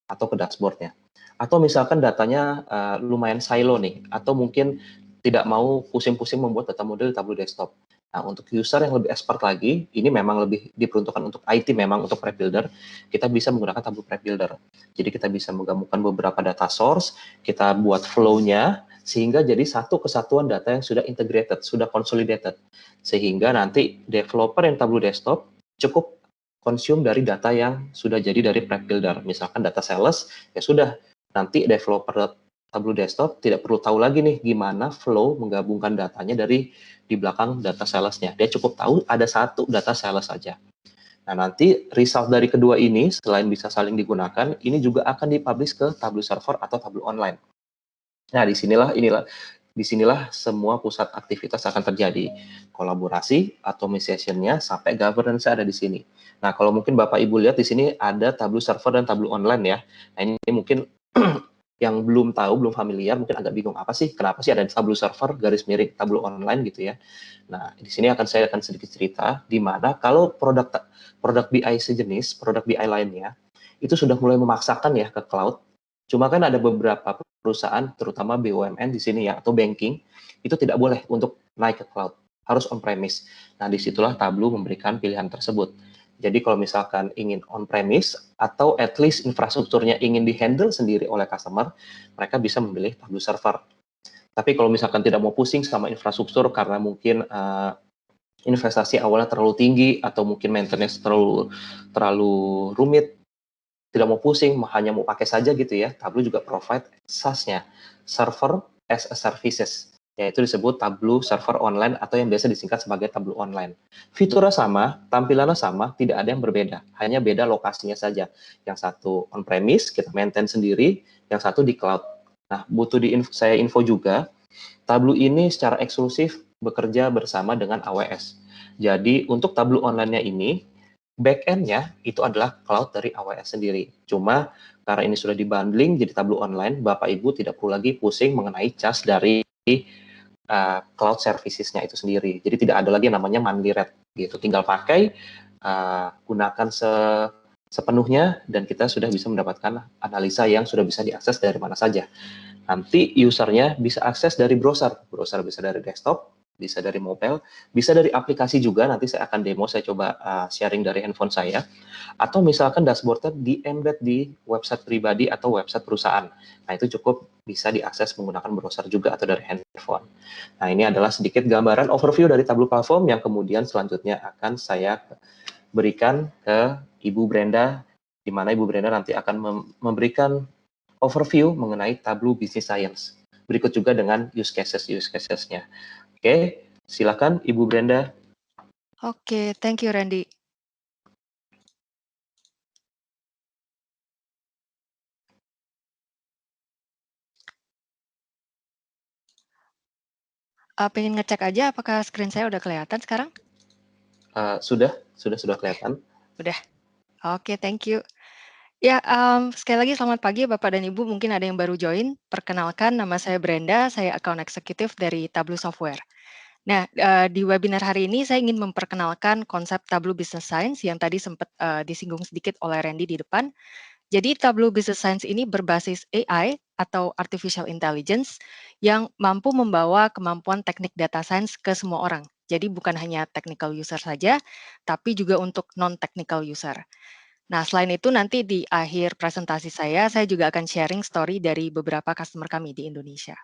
atau ke dashboardnya. Atau misalkan datanya lumayan silo nih, atau mungkin tidak mau pusing-pusing membuat data model di Tableau Desktop. Nah, untuk user yang lebih expert lagi, ini memang lebih diperuntukkan untuk IT, memang untuk Prep Builder, kita bisa menggunakan Tableau Prep Builder. Jadi kita bisa menggabungkan beberapa data source, kita buat flow-nya, sehingga jadi satu kesatuan data yang sudah integrated, sudah consolidated. Sehingga nanti developer yang Tableau Desktop cukup consume dari data yang sudah jadi dari Prep Builder. Misalkan data sales, ya sudah, nanti developer Tableau Desktop tidak perlu tahu lagi nih gimana flow menggabungkan datanya dari di belakang data sales-nya. Dia cukup tahu ada satu data sales saja. Nah, nanti result dari kedua ini, selain bisa saling digunakan, ini juga akan dipublish ke Tableau Server atau Tableau Online. Nah, disinilah semua pusat aktivitas akan terjadi. Kolaborasi, automation-nya, sampai governance ada di sini. Nah, kalau mungkin Bapak Ibu lihat di sini ada Tableau Server dan Tableau Online ya. Nah, ini mungkin yang belum tahu, belum familiar, mungkin agak bingung apa sih, kenapa sih ada Tableau Server garis miring Tableau Online gitu ya. Nah, di sini saya akan sedikit cerita di mana kalau produk BI sejenis, produk BI lainnya itu sudah mulai memaksakan ya ke cloud. Cuma kan ada beberapa perusahaan, terutama BUMN di sini ya, atau banking, itu tidak boleh untuk naik ke cloud, harus on-premise. Nah, disitulah Tableau memberikan pilihan tersebut. Jadi kalau misalkan ingin on-premise atau at least infrastrukturnya ingin di-handle sendiri oleh customer, mereka bisa memilih Tableau Server. Tapi kalau misalkan tidak mau pusing sama infrastruktur karena mungkin investasi awalnya terlalu tinggi atau mungkin maintenance terlalu rumit, tidak mau pusing, hanya mau pakai saja gitu ya, Tableau juga provide SaaS-nya, Server as a Services, yaitu disebut Tableau Server Online atau yang biasa disingkat sebagai Tableau Online. Fiturnya sama, tampilannya sama, tidak ada yang berbeda, hanya beda lokasinya saja. Yang satu on-premise, kita maintain sendiri, yang satu di cloud. Nah, butuh saya info juga, Tableau ini secara eksklusif bekerja bersama dengan AWS. Jadi, untuk Tableau Online-nya ini, back-end-nya itu adalah cloud dari AWS sendiri. Cuma karena ini sudah dibundling jadi Tableau Online, Bapak Ibu tidak perlu lagi pusing mengenai charge dari cloud services-nya itu sendiri. Jadi tidak ada lagi yang namanya monthly rate gitu. Tinggal pakai, gunakan sepenuhnya dan kita sudah bisa mendapatkan analisa yang sudah bisa diakses dari mana saja. Nanti usernya bisa akses dari browser bisa dari desktop, bisa dari mobile, bisa dari aplikasi juga, nanti saya akan demo, saya coba sharing dari handphone saya, atau misalkan dashboard-nya di-embed di website pribadi atau website perusahaan. Nah, itu cukup bisa diakses menggunakan browser juga atau dari handphone. Nah, ini adalah sedikit gambaran overview dari Tableau Platform yang kemudian selanjutnya akan saya berikan ke Ibu Brenda, di mana Ibu Brenda nanti akan memberikan overview mengenai Tableau Business Science. Berikut juga dengan use cases-nya. Oke, silakan Ibu Brenda. Oke, thank you Randy. Pengen ngecek aja apakah screen saya udah kelihatan sekarang? Sudah kelihatan. Udah. Oke, thank you. Ya, sekali lagi selamat pagi Bapak dan Ibu, mungkin ada yang baru join. Perkenalkan, nama saya Brenda, saya account eksekutif dari Tableau Software. Nah, di webinar hari ini saya ingin memperkenalkan konsep Tableau Business Science yang tadi sempat disinggung sedikit oleh Randy di depan. Jadi Tableau Business Science ini berbasis AI atau Artificial Intelligence yang mampu membawa kemampuan teknik data science ke semua orang. Jadi bukan hanya technical user saja, tapi juga untuk non-technical user. Nah, selain itu nanti di akhir presentasi saya juga akan sharing story dari beberapa customer kami di Indonesia.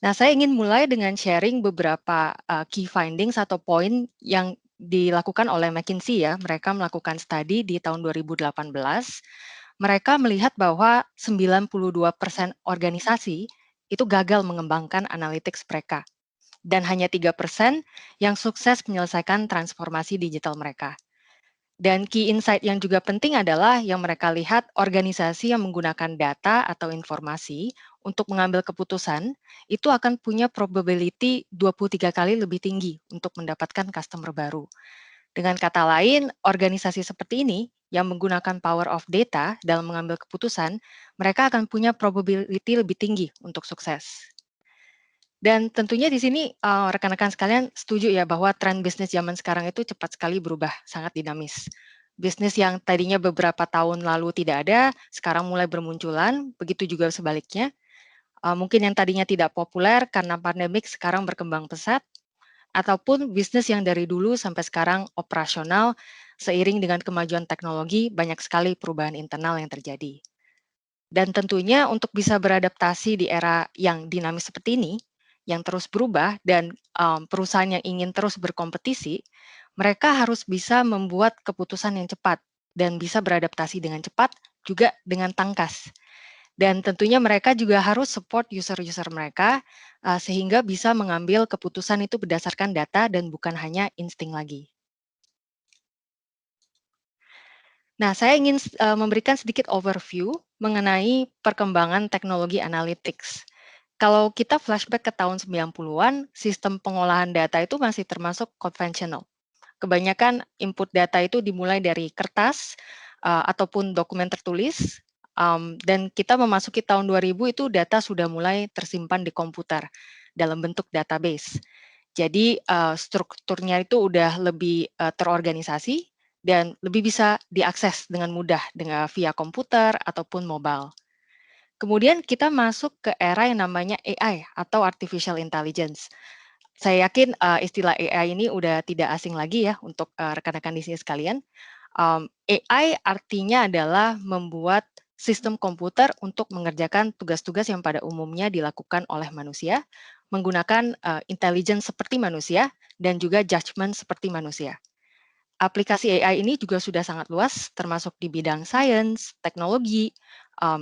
Nah, saya ingin mulai dengan sharing beberapa key findings atau poin yang dilakukan oleh McKinsey ya. Mereka melakukan studi di tahun 2018. Mereka melihat bahwa 92% organisasi itu gagal mengembangkan analytics mereka. Dan hanya 3% yang sukses menyelesaikan transformasi digital mereka. Dan key insight yang juga penting adalah yang mereka lihat organisasi yang menggunakan data atau informasi untuk mengambil keputusan itu akan punya probability 23 kali lebih tinggi untuk mendapatkan customer baru. Dengan kata lain, organisasi seperti ini yang menggunakan power of data dalam mengambil keputusan, mereka akan punya probability lebih tinggi untuk sukses. Dan tentunya di sini rekan-rekan sekalian setuju ya bahwa tren bisnis zaman sekarang itu cepat sekali berubah, sangat dinamis. Bisnis yang tadinya beberapa tahun lalu tidak ada, sekarang mulai bermunculan, begitu juga sebaliknya. Mungkin yang tadinya tidak populer karena pandemik sekarang berkembang pesat, ataupun bisnis yang dari dulu sampai sekarang operasional, seiring dengan kemajuan teknologi, banyak sekali perubahan internal yang terjadi. Dan tentunya untuk bisa beradaptasi di era yang dinamis seperti ini, yang terus berubah dan perusahaan yang ingin terus berkompetisi, mereka harus bisa membuat keputusan yang cepat dan bisa beradaptasi dengan cepat juga dengan tangkas. Dan tentunya mereka juga harus support user-user mereka sehingga bisa mengambil keputusan itu berdasarkan data dan bukan hanya insting lagi. Nah, saya ingin memberikan sedikit overview mengenai perkembangan teknologi analytics. Kalau kita flashback ke tahun 90-an, sistem pengolahan data itu masih termasuk konvensional. Kebanyakan input data itu dimulai dari kertas ataupun dokumen tertulis, dan kita memasuki tahun 2000 itu data sudah mulai tersimpan di komputer dalam bentuk database. Jadi strukturnya itu udah lebih terorganisasi dan lebih bisa diakses dengan mudah dengan via komputer ataupun mobile. Kemudian kita masuk ke era yang namanya AI atau Artificial Intelligence. Saya yakin istilah AI ini udah tidak asing lagi ya untuk rekan-rekan di sini sekalian. AI artinya adalah membuat sistem komputer untuk mengerjakan tugas-tugas yang pada umumnya dilakukan oleh manusia, menggunakan intelligence seperti manusia dan juga judgment seperti manusia. Aplikasi AI ini juga sudah sangat luas, termasuk di bidang sains, teknologi,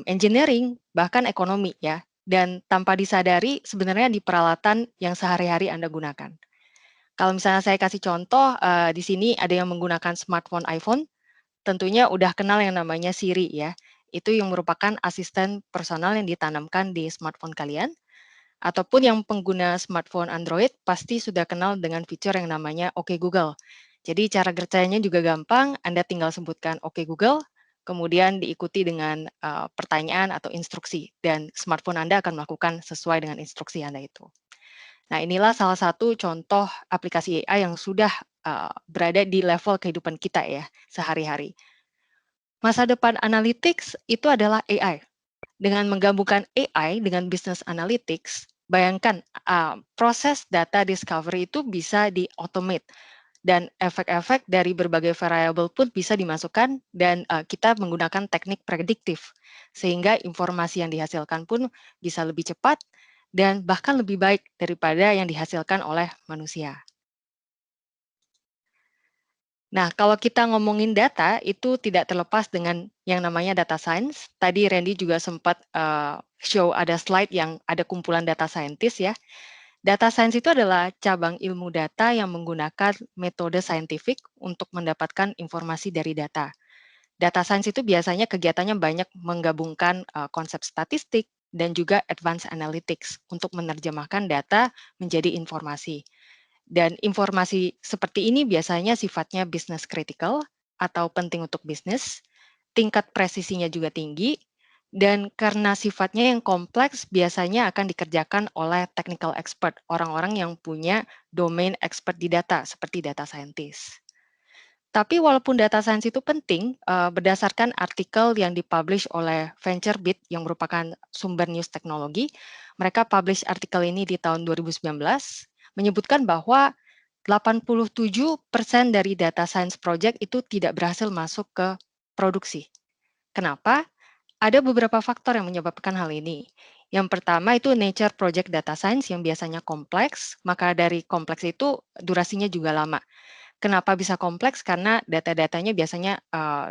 engineering, bahkan ekonomi ya. Dan tanpa disadari sebenarnya di peralatan yang sehari-hari Anda gunakan. Kalau misalnya saya kasih contoh, di sini ada yang menggunakan smartphone iPhone, tentunya udah kenal yang namanya Siri ya. Itu yang merupakan asisten personal yang ditanamkan di smartphone kalian. Ataupun yang pengguna smartphone Android pasti sudah kenal dengan fitur yang namanya OK Google. Jadi cara kerjanya juga gampang, Anda tinggal sebutkan OK Google, kemudian diikuti dengan pertanyaan atau instruksi, dan smartphone Anda akan melakukan sesuai dengan instruksi Anda itu. Nah, inilah salah satu contoh aplikasi AI yang sudah berada di level kehidupan kita ya, sehari-hari. Masa depan analytics itu adalah AI. Dengan menggabungkan AI dengan business analytics, bayangkan proses data discovery itu bisa di-automate dan efek-efek dari berbagai variabel pun bisa dimasukkan dan kita menggunakan teknik prediktif sehingga informasi yang dihasilkan pun bisa lebih cepat dan bahkan lebih baik daripada yang dihasilkan oleh manusia. Nah, kalau kita ngomongin data, itu tidak terlepas dengan yang namanya data science. Tadi Randy juga sempat show ada slide yang ada kumpulan data scientist ya. Data science itu adalah cabang ilmu data yang menggunakan metode saintifik untuk mendapatkan informasi dari data. Data science itu biasanya kegiatannya banyak menggabungkan konsep statistik dan juga advanced analytics untuk menerjemahkan data menjadi informasi. Dan informasi seperti ini biasanya sifatnya business critical atau penting untuk bisnis, tingkat presisinya juga tinggi, dan karena sifatnya yang kompleks biasanya akan dikerjakan oleh technical expert, orang-orang yang punya domain expert di data seperti data scientist. Tapi walaupun data science itu penting, berdasarkan artikel yang dipublish oleh VentureBeat yang merupakan sumber news teknologi, mereka publish artikel ini di tahun 2019, menyebutkan bahwa 87% dari data science project itu tidak berhasil masuk ke produksi. Kenapa? Ada beberapa faktor yang menyebabkan hal ini. Yang pertama itu nature project data science yang biasanya kompleks, maka dari kompleks itu durasinya juga lama. Kenapa bisa kompleks? Karena data-datanya biasanya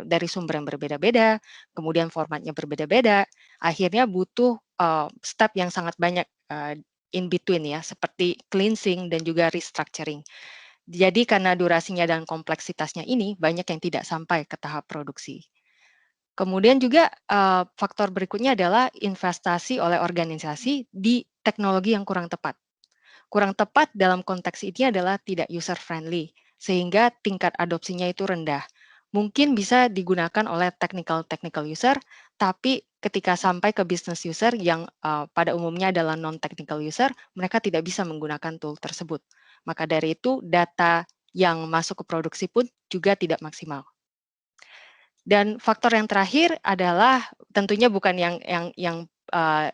dari sumber yang berbeda-beda, kemudian formatnya berbeda-beda, akhirnya butuh step yang sangat banyak in between ya, seperti cleansing dan juga restructuring. Jadi karena durasinya dan kompleksitasnya ini, banyak yang tidak sampai ke tahap produksi. Kemudian juga faktor berikutnya adalah investasi oleh organisasi di teknologi yang kurang tepat. Kurang tepat dalam konteks ini adalah tidak user friendly, sehingga tingkat adopsinya itu rendah. Mungkin bisa digunakan oleh technical user, tapi ketika sampai ke business user yang pada umumnya adalah non-technical user, mereka tidak bisa menggunakan tool tersebut. Maka dari itu, data yang masuk ke produksi pun juga tidak maksimal. Dan faktor yang terakhir adalah tentunya bukan yang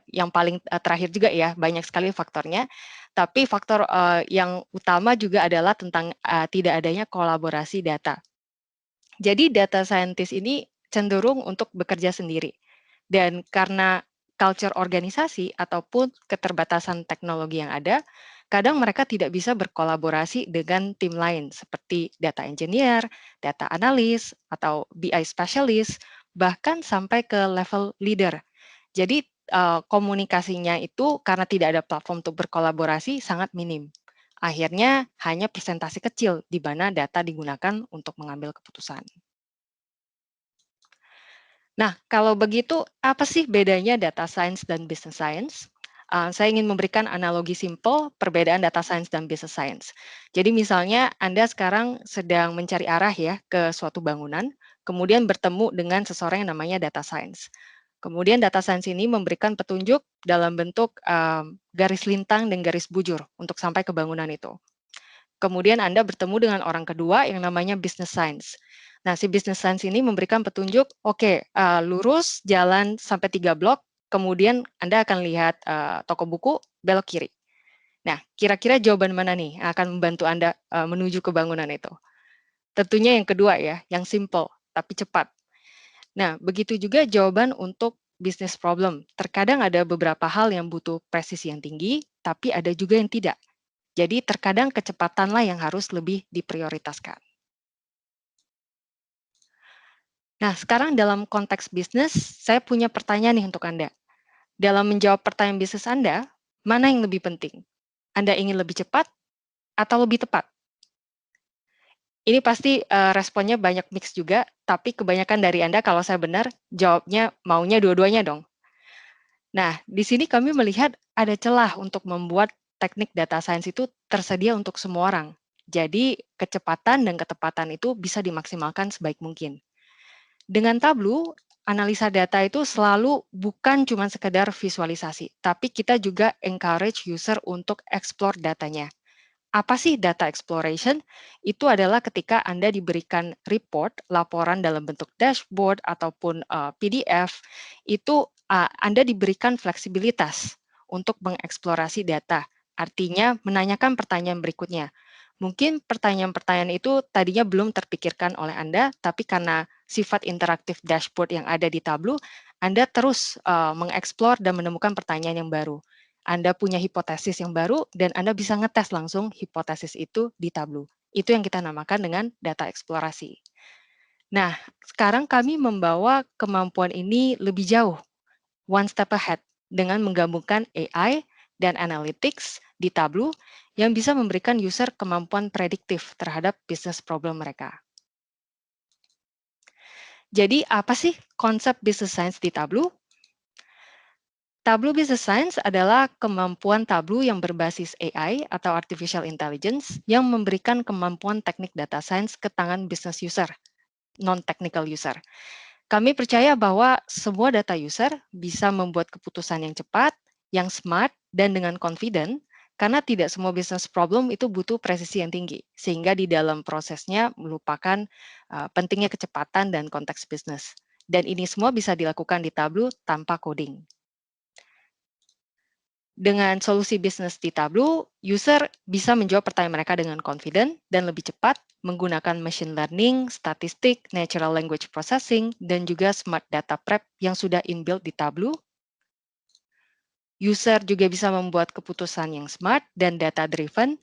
yang paling terakhir juga ya, banyak sekali faktornya. Tapi faktor yang utama juga adalah tentang tidak adanya kolaborasi data. Jadi data scientist ini cenderung untuk bekerja sendiri. Dan karena culture organisasi ataupun keterbatasan teknologi yang ada, kadang mereka tidak bisa berkolaborasi dengan tim lain seperti data engineer, data analis, atau BI specialist, bahkan sampai ke level leader. Jadi komunikasinya itu karena tidak ada platform untuk berkolaborasi sangat minim. Akhirnya hanya presentasi kecil di mana data digunakan untuk mengambil keputusan. Nah, kalau begitu, apa sih bedanya data science dan business science? Saya ingin memberikan analogi simpel perbedaan data science dan business science. Jadi misalnya Anda sekarang sedang mencari arah ya ke suatu bangunan, kemudian bertemu dengan seseorang yang namanya data science. Kemudian data science ini memberikan petunjuk dalam bentuk garis lintang dan garis bujur untuk sampai ke bangunan itu. Kemudian Anda bertemu dengan orang kedua yang namanya business science. Nah, si business science ini memberikan petunjuk, oke, lurus jalan sampai 3 blok, kemudian Anda akan lihat toko buku, belok kiri. Nah, kira-kira jawaban mana nih yang akan membantu Anda menuju ke bangunan itu? Tentunya yang kedua ya, yang simple tapi cepat. Nah, begitu juga jawaban untuk business problem. Terkadang ada beberapa hal yang butuh presisi yang tinggi, tapi ada juga yang tidak. Jadi terkadang kecepatanlah yang harus lebih diprioritaskan. Nah, sekarang dalam konteks bisnis, saya punya pertanyaan nih untuk Anda. Dalam menjawab pertanyaan bisnis Anda, mana yang lebih penting? Anda ingin lebih cepat atau lebih tepat? Ini pasti responnya banyak mix juga, tapi kebanyakan dari Anda kalau saya benar, jawabnya maunya dua-duanya dong. Nah, di sini kami melihat ada celah untuk membuat teknik data science itu tersedia untuk semua orang. Jadi, kecepatan dan ketepatan itu bisa dimaksimalkan sebaik mungkin. Dengan Tableau, analisa data itu selalu bukan cuma sekedar visualisasi, tapi kita juga encourage user untuk explore datanya. Apa sih data exploration? Itu adalah ketika Anda diberikan report, laporan dalam bentuk dashboard ataupun PDF, itu Anda diberikan fleksibilitas untuk mengeksplorasi data. Artinya menanyakan pertanyaan berikutnya. Mungkin pertanyaan-pertanyaan itu tadinya belum terpikirkan oleh Anda, tapi karena sifat interaktif dashboard yang ada di Tableau, Anda terus mengeksplor dan menemukan pertanyaan yang baru. Anda punya hipotesis yang baru, dan Anda bisa ngetes langsung hipotesis itu di Tableau. Itu yang kita namakan dengan data eksplorasi. Nah, sekarang kami membawa kemampuan ini lebih jauh, one step ahead, dengan menggabungkan AI dan analytics di Tableau yang bisa memberikan user kemampuan prediktif terhadap bisnis problem mereka. Jadi apa sih konsep business science di Tableau? Tableau Business Science adalah kemampuan Tableau yang berbasis AI atau Artificial Intelligence yang memberikan kemampuan teknik data science ke tangan business user, non-technical user. Kami percaya bahwa semua data user bisa membuat keputusan yang cepat, yang smart, dan dengan confident, karena tidak semua business problem itu butuh presisi yang tinggi, sehingga di dalam prosesnya melupakan pentingnya kecepatan dan konteks bisnis. Dan ini semua bisa dilakukan di Tableau tanpa coding. Dengan solusi bisnis di Tableau, user bisa menjawab pertanyaan mereka dengan confident dan lebih cepat menggunakan machine learning, statistik, natural language processing, dan juga smart data prep yang sudah inbuilt di Tableau. User juga bisa membuat keputusan yang smart dan data-driven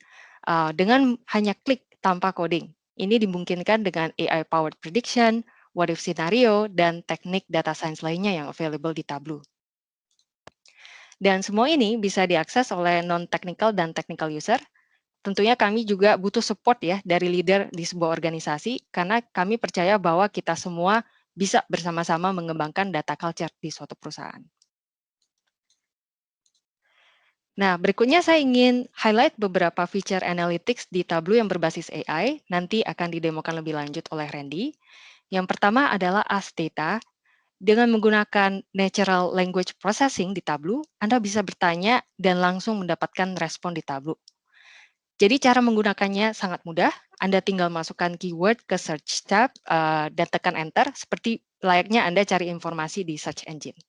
dengan hanya klik tanpa coding. Ini dimungkinkan dengan AI-powered prediction, what-if scenario, dan teknik data science lainnya yang available di Tableau. Dan semua ini bisa diakses oleh non-technical dan technical user. Tentunya kami juga butuh support ya dari leader di sebuah organisasi, karena kami percaya bahwa kita semua bisa bersama-sama mengembangkan data culture di suatu perusahaan. Nah, berikutnya saya ingin highlight beberapa feature analytics di Tableau yang berbasis AI, nanti akan didemokan lebih lanjut oleh Randy. Yang pertama adalah Ask Data. Dengan menggunakan natural language processing di Tableau, Anda bisa bertanya dan langsung mendapatkan respon di Tableau. Jadi cara menggunakannya sangat mudah. Anda tinggal masukkan keyword ke search tab dan tekan enter, seperti layaknya Anda cari informasi di search engine.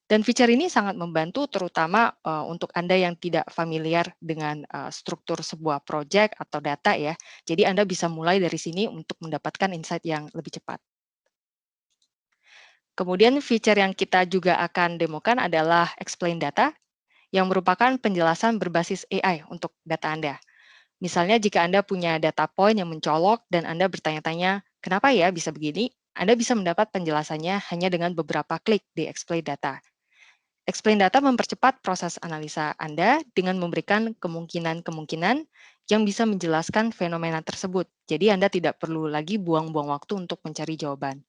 Dan feature ini sangat membantu terutama untuk Anda yang tidak familiar dengan struktur sebuah project atau data ya. Jadi Anda bisa mulai dari sini untuk mendapatkan insight yang lebih cepat. Kemudian feature yang kita juga akan demokan adalah Explain Data, yang merupakan penjelasan berbasis AI untuk data Anda. Misalnya jika Anda punya data point yang mencolok dan Anda bertanya-tanya, kenapa ya bisa begini? Anda bisa mendapat penjelasannya hanya dengan beberapa klik di Explain Data. Explain Data mempercepat proses analisa Anda dengan memberikan kemungkinan-kemungkinan yang bisa menjelaskan fenomena tersebut. Jadi Anda tidak perlu lagi buang-buang waktu untuk mencari jawaban.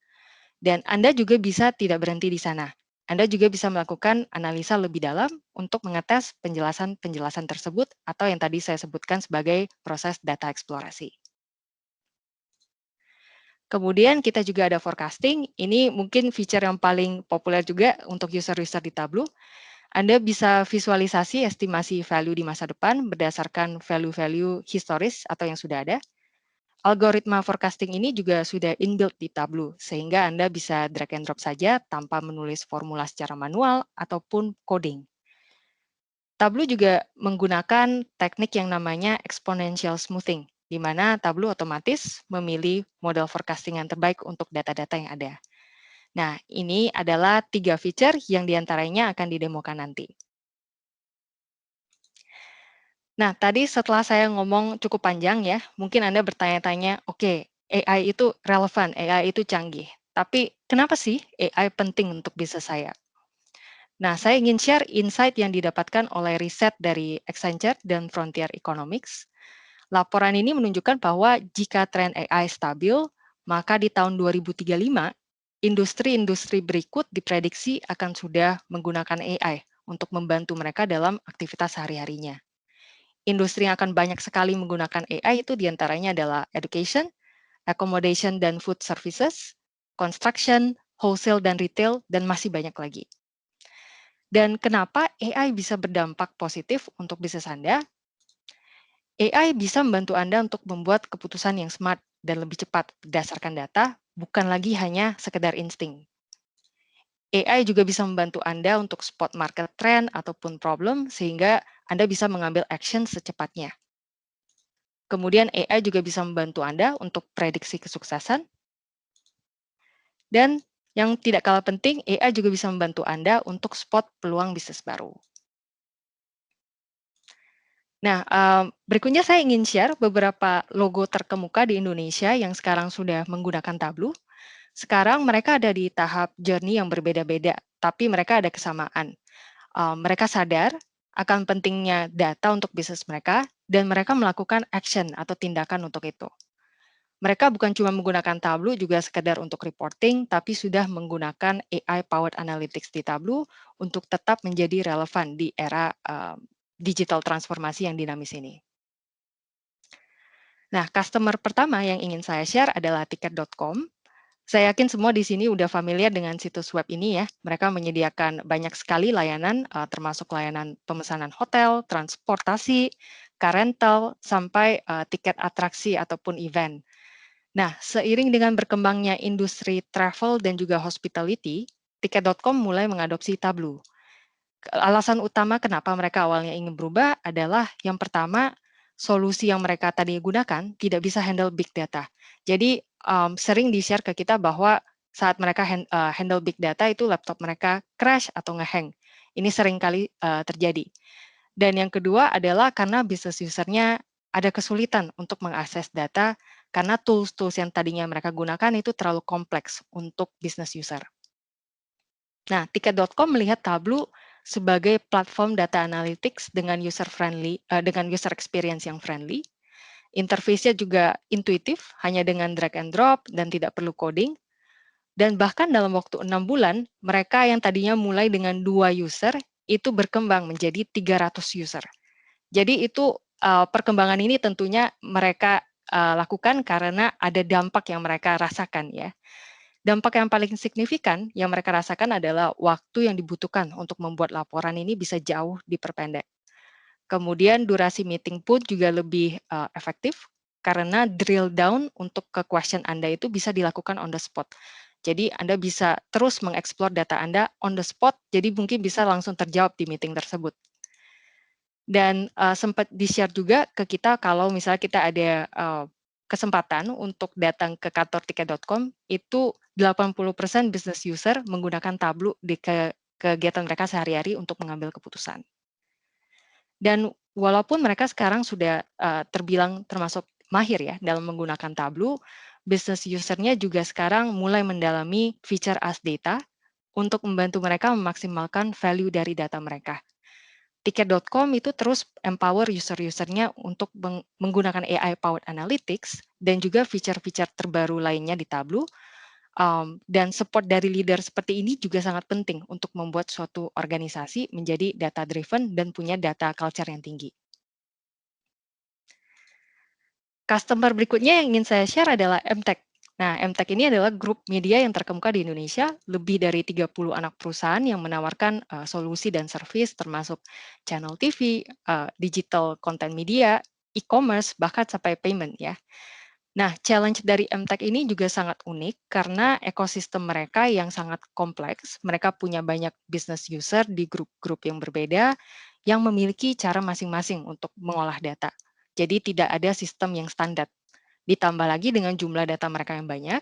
Dan Anda juga bisa tidak berhenti di sana. Anda juga bisa melakukan analisa lebih dalam untuk mengetes penjelasan-penjelasan tersebut atau yang tadi saya sebutkan sebagai proses data eksplorasi. Kemudian kita juga ada forecasting, ini mungkin feature yang paling populer juga untuk user-user di Tableau. Anda bisa visualisasi estimasi value di masa depan berdasarkan value-value historis atau yang sudah ada. Algoritma forecasting ini juga sudah inbuilt di Tableau, sehingga Anda bisa drag and drop saja tanpa menulis formula secara manual ataupun coding. Tableau juga menggunakan teknik yang namanya exponential smoothing, di mana Tableau otomatis memilih model forecasting yang terbaik untuk data-data yang ada. Nah, ini adalah 3 feature yang diantaranya akan didemokan nanti. Nah, tadi setelah saya ngomong cukup panjang ya, mungkin Anda bertanya-tanya, oke, AI itu relevan, AI itu canggih. Tapi kenapa sih AI penting untuk bisnis saya? Nah, saya ingin share insight yang didapatkan oleh riset dari Accenture dan Frontier Economics. Laporan ini menunjukkan bahwa jika tren AI stabil, maka di tahun 2035, industri-industri berikut diprediksi akan sudah menggunakan AI untuk membantu mereka dalam aktivitas sehari-harinya. Industri yang akan banyak sekali menggunakan AI itu diantaranya adalah education, accommodation dan food services, construction, wholesale dan retail, dan masih banyak lagi. Dan kenapa AI bisa berdampak positif untuk bisnis Anda? AI bisa membantu Anda untuk membuat keputusan yang smart dan lebih cepat berdasarkan data, bukan lagi hanya sekedar insting. AI juga bisa membantu Anda untuk spot market trend ataupun problem, sehingga Anda bisa mengambil action secepatnya. Kemudian AI juga bisa membantu Anda untuk prediksi kesuksesan. Dan yang tidak kalah penting, AI juga bisa membantu Anda untuk spot peluang bisnis baru. Nah, berikutnya saya ingin share beberapa logo terkemuka di Indonesia yang sekarang sudah menggunakan Tableau. Sekarang mereka ada di tahap journey yang berbeda-beda, tapi mereka ada kesamaan. Mereka sadar akan pentingnya data untuk bisnis mereka, dan mereka melakukan action atau tindakan untuk itu. Mereka bukan cuma menggunakan Tableau juga sekedar untuk reporting, tapi sudah menggunakan AI-powered analytics di Tableau untuk tetap menjadi relevan di era digital transformasi yang dinamis ini. Nah, customer pertama yang ingin saya share adalah tiket.com. Saya yakin semua di sini udah familiar dengan situs web ini ya. Mereka menyediakan banyak sekali layanan, termasuk layanan pemesanan hotel, transportasi, car rental, sampai tiket atraksi ataupun event. Nah, seiring dengan berkembangnya industri travel dan juga hospitality, tiket.com mulai mengadopsi Tableau. Alasan utama kenapa mereka awalnya ingin berubah adalah yang pertama, solusi yang mereka tadi gunakan tidak bisa handle big data. Jadi sering di-share ke kita bahwa saat mereka handle big data itu laptop mereka crash atau nge-hang. Ini sering kali terjadi. Dan yang kedua adalah karena business user-nya ada kesulitan untuk mengakses data karena tools-tools yang tadinya mereka gunakan itu terlalu kompleks untuk business user. Nah, tiket.com melihat Tableau sebagai platform data analytics dengan user experience yang friendly. Interface-nya juga intuitif, hanya dengan drag and drop dan tidak perlu coding. Dan bahkan dalam waktu 6 bulan, mereka yang tadinya mulai dengan 2 user itu berkembang menjadi 300 user. Jadi itu perkembangan ini tentunya mereka lakukan karena ada dampak yang mereka rasakan ya. Dampak yang paling signifikan yang mereka rasakan adalah waktu yang dibutuhkan untuk membuat laporan ini bisa jauh diperpendek. Kemudian durasi meeting pun juga lebih efektif karena drill down untuk ke question Anda itu bisa dilakukan on the spot. Jadi Anda bisa terus mengeksplor data Anda on the spot, jadi mungkin bisa langsung terjawab di meeting tersebut. Dan sempat di-share juga ke kita kalau misalnya kita ada kesempatan untuk datang ke kantor tiket.com, itu 80% business user menggunakan Tableau di kegiatan mereka sehari-hari untuk mengambil keputusan. Dan walaupun mereka sekarang sudah terbilang termasuk mahir ya dalam menggunakan Tableau, business user-nya juga sekarang mulai mendalami feature as data untuk membantu mereka memaksimalkan value dari data mereka. Tiket.com itu terus empower user-usernya untuk menggunakan AI-powered analytics dan juga feature-feature terbaru lainnya di Tableau. Dan support dari leader seperti ini juga sangat penting untuk membuat suatu organisasi menjadi data-driven dan punya data culture yang tinggi. Customer berikutnya yang ingin saya share adalah MTech. Nah, MTech ini adalah grup media yang terkemuka di Indonesia, lebih dari 30 anak perusahaan yang menawarkan solusi dan service termasuk channel TV, digital content media, e-commerce, bahkan sampai payment ya. Nah, challenge dari MTech ini juga sangat unik karena ekosistem mereka yang sangat kompleks. Mereka punya banyak business user di grup-grup yang berbeda yang memiliki cara masing-masing untuk mengolah data. Jadi tidak ada sistem yang standar. Ditambah lagi dengan jumlah data mereka yang banyak,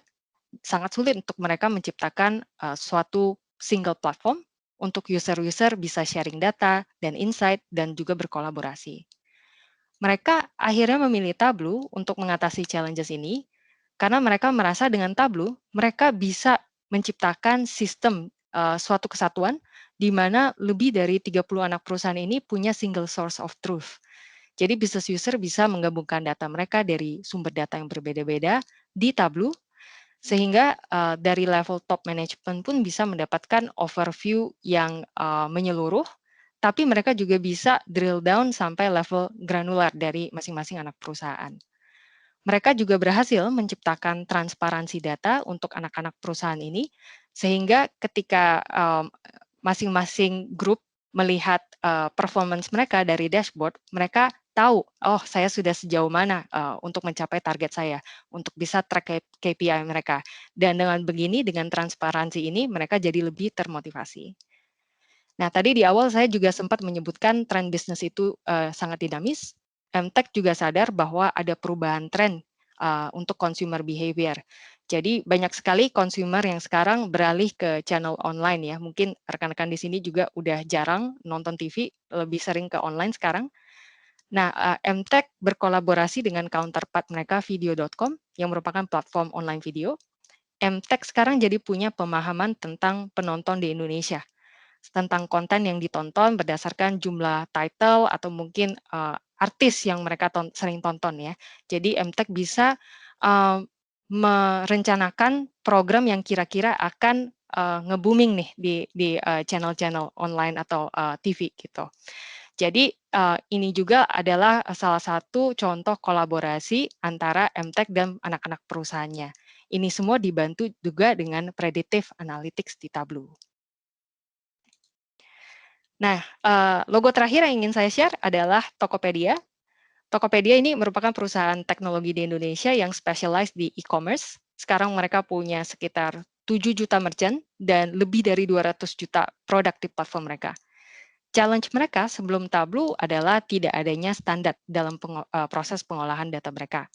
sangat sulit untuk mereka menciptakan suatu single platform untuk user-user bisa sharing data dan insight dan juga berkolaborasi. Mereka akhirnya memilih Tableau untuk mengatasi challenges ini karena mereka merasa dengan Tableau mereka bisa menciptakan sistem suatu kesatuan di mana lebih dari 30 anak perusahaan ini punya single source of truth. Jadi business user bisa menggabungkan data mereka dari sumber data yang berbeda-beda di Tableau, sehingga dari level top management pun bisa mendapatkan overview yang menyeluruh, tapi mereka juga bisa drill down sampai level granular dari masing-masing anak perusahaan. Mereka juga berhasil menciptakan transparansi data untuk anak-anak perusahaan ini, sehingga ketika masing-masing grup melihat performance mereka dari dashboard, mereka tahu, oh saya sudah sejauh mana untuk mencapai target saya, untuk bisa track KPI mereka. Dan dengan begini, dengan transparansi ini, mereka jadi lebih termotivasi. Nah, tadi di awal saya juga sempat menyebutkan tren bisnis itu sangat dinamis. MTech juga sadar bahwa ada perubahan tren untuk consumer behavior. Jadi banyak sekali consumer yang sekarang beralih ke channel online ya. Mungkin rekan-rekan di sini juga udah jarang nonton TV, lebih sering ke online sekarang. Nah, MTech berkolaborasi dengan counterpart mereka Video.com yang merupakan platform online video. MTech sekarang jadi punya pemahaman tentang penonton di Indonesia, tentang konten yang ditonton berdasarkan jumlah title atau mungkin artis yang mereka sering tonton ya. Jadi MTech bisa merencanakan program yang kira-kira akan nge-booming nih di channel-channel online atau TV gitu. Jadi ini juga adalah salah satu contoh kolaborasi antara MTech dan anak-anak perusahaannya. Ini semua dibantu juga dengan predictive analytics di Tableau. Nah, logo terakhir yang ingin saya share adalah Tokopedia. Tokopedia ini merupakan perusahaan teknologi di Indonesia yang specialized di e-commerce. Sekarang mereka punya sekitar 7 juta merchant dan lebih dari 200 juta produk di platform mereka. Challenge mereka sebelum Tableau adalah tidak adanya standar dalam proses pengolahan data mereka.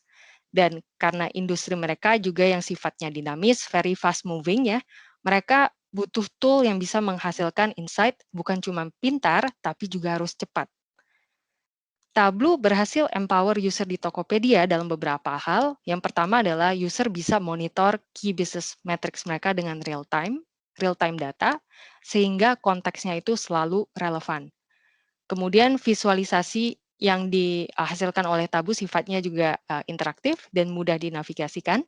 Dan karena industri mereka juga yang sifatnya dinamis, very fast moving ya, mereka butuh tool yang bisa menghasilkan insight bukan cuma pintar, tapi juga harus cepat. Tableau berhasil empower user di Tokopedia dalam beberapa hal. Yang pertama adalah user bisa monitor key business metrics mereka dengan real-time data, sehingga konteksnya itu selalu relevan. Kemudian visualisasi yang dihasilkan oleh Tableau sifatnya juga interaktif dan mudah dinavigasikan.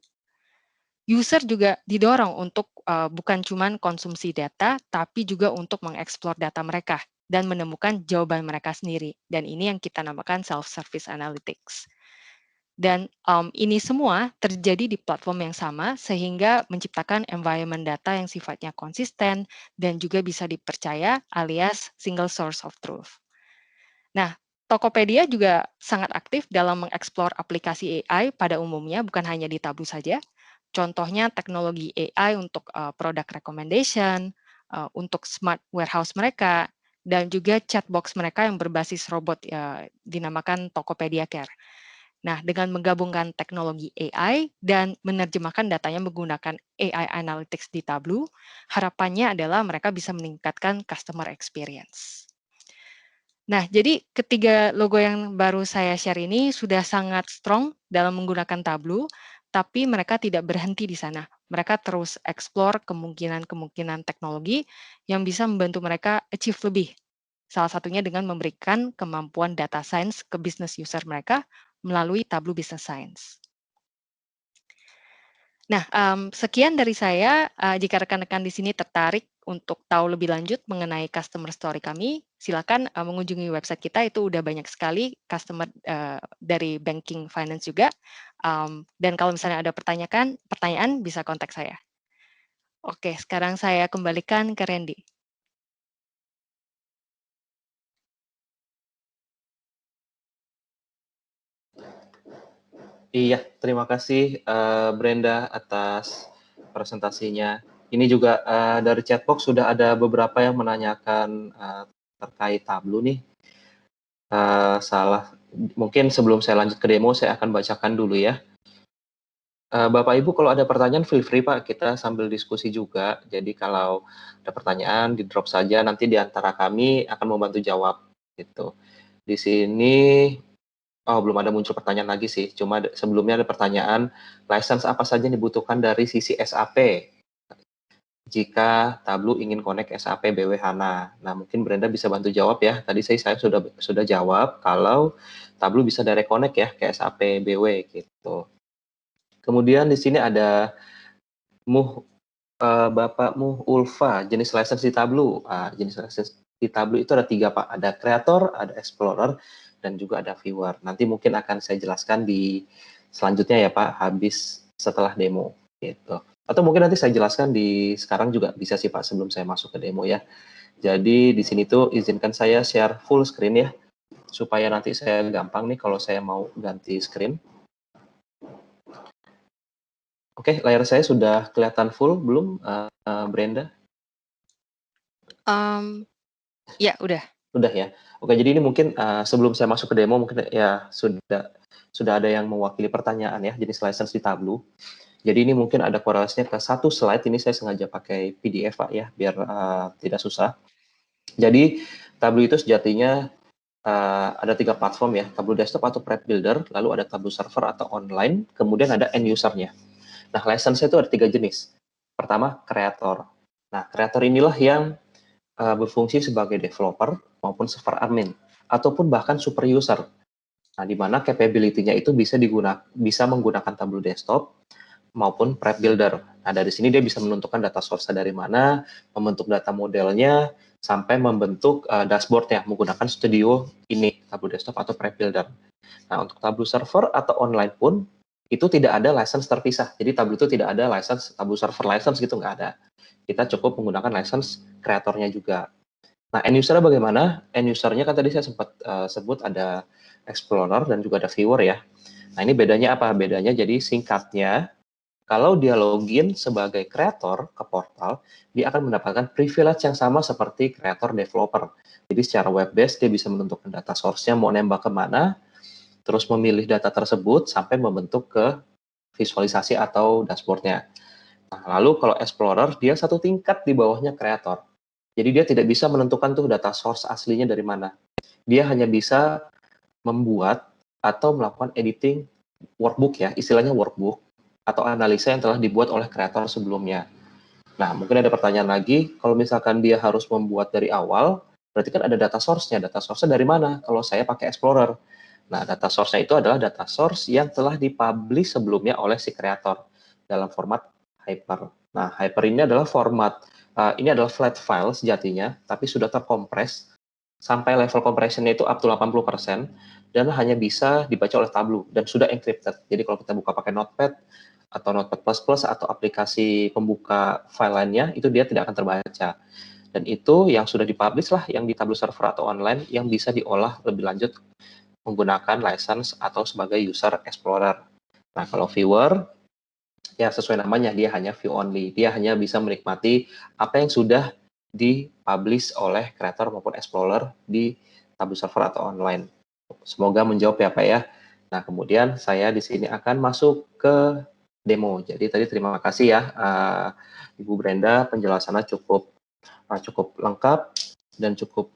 User juga didorong untuk bukan cuma konsumsi data, tapi juga untuk mengeksplor data mereka dan menemukan jawaban mereka sendiri. Dan ini yang kita namakan self-service analytics. Dan ini semua terjadi di platform yang sama sehingga menciptakan environment data yang sifatnya konsisten dan juga bisa dipercaya alias single source of truth. Nah, Tokopedia juga sangat aktif dalam mengeksplor aplikasi AI pada umumnya, bukan hanya di Tableau saja. contohnya teknologi AI untuk product recommendation, untuk smart warehouse mereka, dan juga chatbox mereka yang berbasis robot dinamakan Tokopedia Care. Nah, dengan menggabungkan teknologi AI dan menerjemahkan datanya menggunakan AI Analytics di Tableau, harapannya adalah mereka bisa meningkatkan customer experience. Nah, jadi ketiga logo yang baru saya share ini sudah sangat strong dalam menggunakan Tableau, tapi mereka tidak berhenti di sana. Mereka terus explore kemungkinan-kemungkinan teknologi yang bisa membantu mereka achieve lebih. Salah satunya dengan memberikan kemampuan data science ke business user mereka melalui Tableau Business Science. Nah, sekian dari saya. Jika rekan-rekan di sini tertarik untuk tahu lebih lanjut mengenai customer story kami, silakan mengunjungi website kita. Itu udah banyak sekali customer dari banking finance juga. Dan kalau misalnya ada pertanyaan bisa kontak saya. Oke, sekarang saya kembalikan ke Randy. Iya, terima kasih Brenda atas presentasinya. Ini juga dari chatbox sudah ada beberapa yang menanyakan terkait Tableau nih. Mungkin sebelum saya lanjut ke demo, saya akan bacakan dulu ya. Bapak Ibu kalau ada pertanyaan feel free Pak, kita sambil diskusi juga. Jadi kalau ada pertanyaan di drop saja, nanti di antara kami akan membantu jawab gitu. Di sini belum ada muncul pertanyaan lagi sih, cuma sebelumnya ada pertanyaan, license apa saja yang dibutuhkan dari sisi SAP jika Tableau ingin connect SAP BW HANA. Nah, mungkin Brenda bisa bantu jawab ya. Tadi saya sudah jawab kalau Tableau bisa direct connect ya ke SAP BW gitu. Kemudian di sini ada Bapak Ulfa, jenis license di Tableau. Jenis license di Tableau itu ada 3 Pak, ada Creator, ada Explorer, dan juga ada Viewer. Nanti mungkin akan saya jelaskan di selanjutnya ya Pak, habis setelah demo gitu. Atau mungkin nanti saya jelaskan di sekarang juga bisa sih Pak, sebelum saya masuk ke demo ya. Jadi di sini tuh izinkan saya share full screen ya, supaya nanti saya gampang nih kalau saya mau ganti screen. Oke, layar saya sudah kelihatan full belum, Brenda? Ya, udah. Udah ya. Oke, jadi ini mungkin sebelum saya masuk ke demo, mungkin ya sudah ada yang mewakili pertanyaan ya, jenis license di Tableau. Jadi ini mungkin ada korelasinya ke satu slide, ini saya sengaja pakai PDF Pak ya, biar tidak susah. Jadi Tableau itu sejatinya ada 3 platform ya, Tableau Desktop atau Prep Builder, lalu ada Tableau Server atau online, kemudian ada end user-nya. Nah, license itu ada 3 jenis. Pertama, Creator. Nah, Creator inilah yang berfungsi sebagai developer maupun server admin, ataupun bahkan super user. Nah, di mana capability-nya itu bisa menggunakan Tableau Desktop maupun Prep Builder. Nah, dari sini dia bisa menentukan data source dari mana, membentuk data modelnya, sampai membentuk dashboard-nya menggunakan Studio ini, Tableau Desktop atau Prep Builder. Nah, untuk Tableau Server atau online pun, itu tidak ada license terpisah. Jadi Tableau itu tidak ada license, Tableau Server license gitu, nggak ada. Kita cukup menggunakan license kreatornya juga. Nah, end user-nya bagaimana? End user-nya kan tadi saya sempat sebut ada Explorer dan juga ada Viewer ya. Nah, ini bedanya apa? Bedanya jadi singkatnya, kalau dia login sebagai kreator ke portal, dia akan mendapatkan privilege yang sama seperti kreator developer. Jadi secara web-based dia bisa menentukan data source-nya mau nembak kemana, terus memilih data tersebut sampai membentuk ke visualisasi atau dashboard-nya. Nah, lalu kalau Explorer, dia satu tingkat di bawahnya kreator. Jadi dia tidak bisa menentukan tuh data source aslinya dari mana. Dia hanya bisa membuat atau melakukan editing workbook ya, istilahnya workbook, atau analisa yang telah dibuat oleh kreator sebelumnya. Nah, mungkin ada pertanyaan lagi, kalau misalkan dia harus membuat dari awal, berarti kan ada data source-nya. Data source-nya dari mana? Kalau saya pakai Explorer. Nah, data source-nya itu adalah data source yang telah dipublish sebelumnya oleh si kreator dalam format Hyper. Nah, Hyper ini adalah ini adalah flat file sejatinya, tapi sudah terkompres sampai level compression-nya itu up to 80% dan hanya bisa dibaca oleh Tableau dan sudah encrypted. Jadi kalau kita buka pakai Notepad atau Notepad++ atau aplikasi pembuka file lainnya, itu dia tidak akan terbaca. Dan itu yang sudah dipublish lah, yang di Tableau Server atau online, yang bisa diolah lebih lanjut menggunakan license atau sebagai user explorer. Nah, kalau viewer, Ya, sesuai namanya, dia hanya view only. Dia hanya bisa menikmati apa yang sudah dipublish oleh creator maupun explorer di Tableau server atau online. Semoga menjawab ya Pak ya. Nah, kemudian saya di sini akan masuk ke demo. Jadi tadi terima kasih ya Ibu Brenda, penjelasannya cukup lengkap dan cukup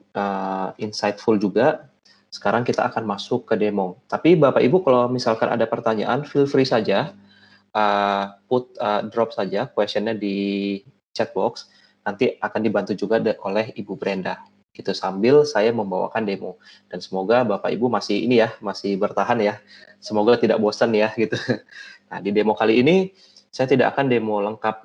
insightful juga. Sekarang kita akan masuk ke demo. Tapi Bapak Ibu kalau misalkan ada pertanyaan, feel free saja drop saja questionnya di chat box. Nanti akan dibantu juga oleh Ibu Brenda. Gitu sambil saya membawakan demo. Dan semoga Bapak Ibu masih masih bertahan ya. Semoga tidak bosan ya gitu. Nah, di demo kali ini saya tidak akan demo lengkap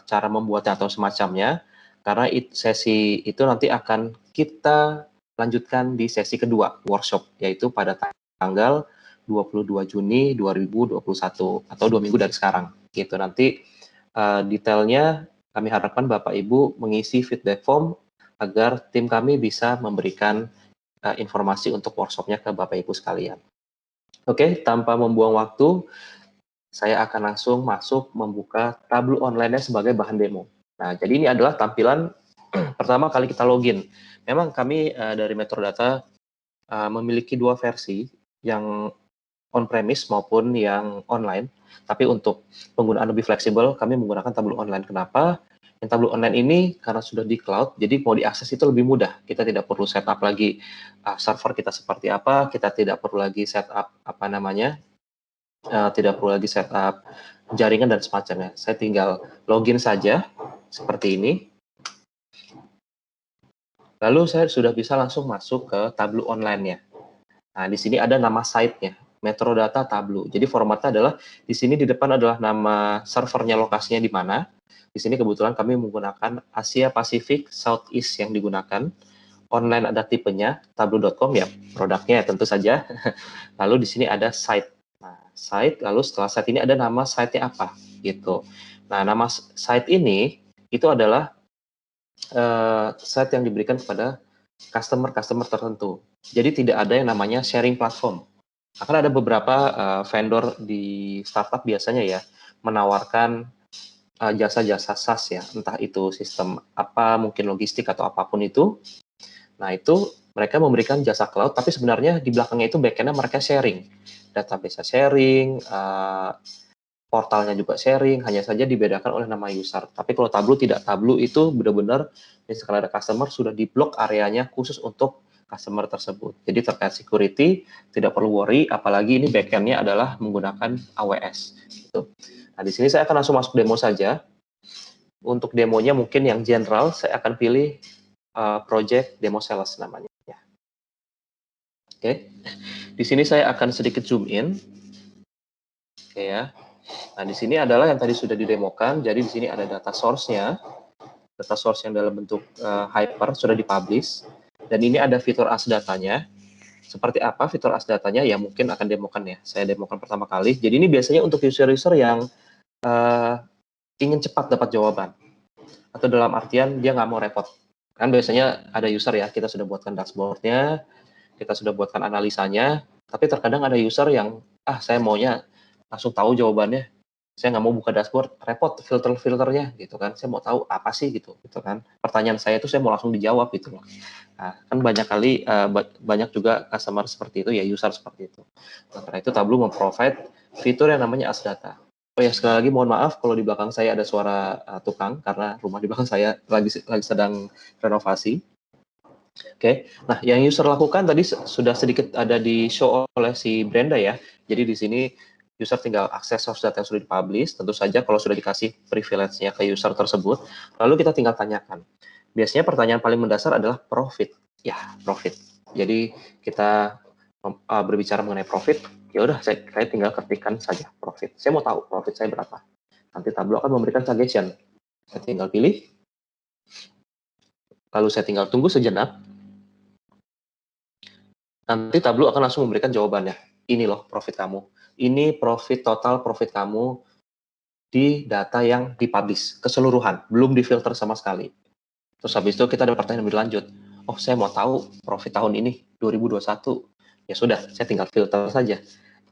cara membuatnya atau semacamnya, karena sesi itu nanti akan kita lanjutkan di sesi kedua workshop, yaitu pada tanggal 22 Juni 2021 atau 2 minggu dari sekarang. Gitu nanti detailnya kami harapkan Bapak Ibu mengisi feedback form agar tim kami bisa memberikan informasi untuk workshopnya ke Bapak Ibu sekalian. Oke, tanpa membuang waktu, saya akan langsung masuk membuka Tableau online-nya sebagai bahan demo. Nah, jadi ini adalah tampilan pertama kali kita login. Memang kami dari Metrodata memiliki dua versi, yang on-premise maupun yang online. Tapi untuk penggunaan lebih fleksibel, kami menggunakan Tableau online. Kenapa? Yang Tableau online ini karena sudah di cloud, jadi mau diakses itu lebih mudah. Kita tidak perlu setup lagi server kita seperti apa, kita tidak perlu lagi setup tidak perlu lagi setup jaringan dan semacamnya. Saya tinggal login saja seperti ini. Lalu saya sudah bisa langsung masuk ke Tableau online-nya. Nah, di sini ada nama site-nya, Metrodata Tableau. Jadi formatnya adalah di sini di depan adalah nama servernya, lokasinya di mana. Di sini kebetulan kami menggunakan Asia Pacific Southeast yang digunakan. Online ada tipenya tableau.com ya, produknya ya tentu saja. Lalu di sini ada site. Nah, site, lalu setelah site ini ada nama site-nya apa gitu. Nah, nama site ini itu adalah site yang diberikan kepada customer tertentu. Jadi tidak ada yang namanya sharing platform. Akan ada beberapa vendor di startup biasanya ya menawarkan jasa-jasa SaaS ya, entah itu sistem apa, mungkin logistik atau apapun itu. Nah, itu mereka memberikan jasa cloud, tapi sebenarnya di belakangnya itu backend-nya mereka sharing. Database sharing, portalnya juga sharing, hanya saja dibedakan oleh nama user. Tapi kalau Tableau tidak, Tableau itu benar-benar misalkan ada customer sudah di-block areanya khusus untuk customer tersebut. Jadi terkait security tidak perlu worry, apalagi ini backend-nya adalah menggunakan AWS. Gitu. Nah, di sini saya akan langsung masuk demo saja. Untuk demonya mungkin yang general, saya akan pilih project demo sales namanya. Oke, di sini saya akan sedikit zoom in. Oke ya. Nah, di sini adalah yang tadi sudah didemokan. Jadi di sini ada data source-nya. Data source yang dalam bentuk hyper sudah dipublish. Dan ini ada fitur as datanya. Seperti apa fitur as datanya? Ya mungkin akan demokan ya. Saya demokan pertama kali. Jadi ini biasanya untuk user-user yang ingin cepat dapat jawaban. Atau dalam artian dia nggak mau repot. Kan biasanya ada user ya, kita sudah buatkan dashboard-nya, kita sudah buatkan analisanya, tapi terkadang ada user yang, saya maunya langsung tahu jawabannya, saya nggak mau buka dashboard, repot filternya gitu kan, saya mau tahu apa sih gitu kan, pertanyaan saya itu saya mau langsung dijawab gitu loh. Nah, kan banyak juga customer seperti itu ya, user seperti itu. Nah, karena itu Tableau memprovide fitur yang namanya as data. Oh ya, sekali lagi mohon maaf kalau di belakang saya ada suara tukang, karena rumah di belakang saya lagi sedang renovasi. Oke, nah yang user lakukan tadi sudah sedikit ada di show oleh si Brenda ya. Jadi di sini user tinggal akses source data yang sudah dipublish, tentu saja kalau sudah dikasih privilege-nya ke user tersebut, lalu kita tinggal tanyakan. Biasanya pertanyaan paling mendasar adalah profit. Ya, profit. Jadi kita berbicara mengenai profit, ya udah saya tinggal ketikkan saja profit. Saya mau tahu profit saya berapa. Nanti Tableau akan memberikan suggestion. Saya tinggal pilih. Lalu saya tinggal tunggu sejenak. Nanti Tableau akan langsung memberikan jawabannya. Ini loh profit kamu. Ini total profit kamu di data yang dipublish keseluruhan, belum difilter sama sekali. Terus habis itu kita ada pertanyaan lebih lanjut. Oh, saya mau tahu profit tahun ini 2021. Ya sudah, saya tinggal filter saja.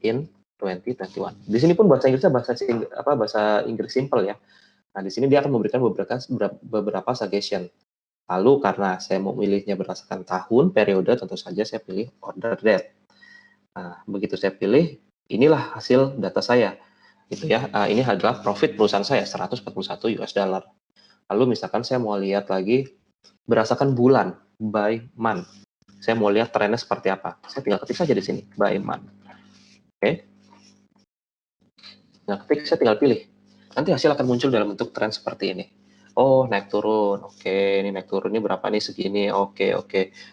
In 2021. Di sini pun bahasa Inggrisnya bahasa Inggris simple ya. Nah, di sini dia akan memberikan beberapa suggestion. Lalu karena saya mau milihnya berdasarkan tahun, periode, tentu saja saya pilih order date. Nah, begitu saya pilih, inilah hasil data saya. Gitu ya. Ini adalah profit perusahaan saya, 141 US dollar. Lalu misalkan saya mau lihat lagi berdasarkan bulan, by month. Saya mau lihat trennya seperti apa. Saya tinggal ketik saja di sini, by month. Oke. Nah, ketik saya tinggal pilih. Nanti hasil akan muncul dalam bentuk tren seperti ini. Oh, naik turun. Oke, ini naik turun ini berapa nih? Segini. Oke.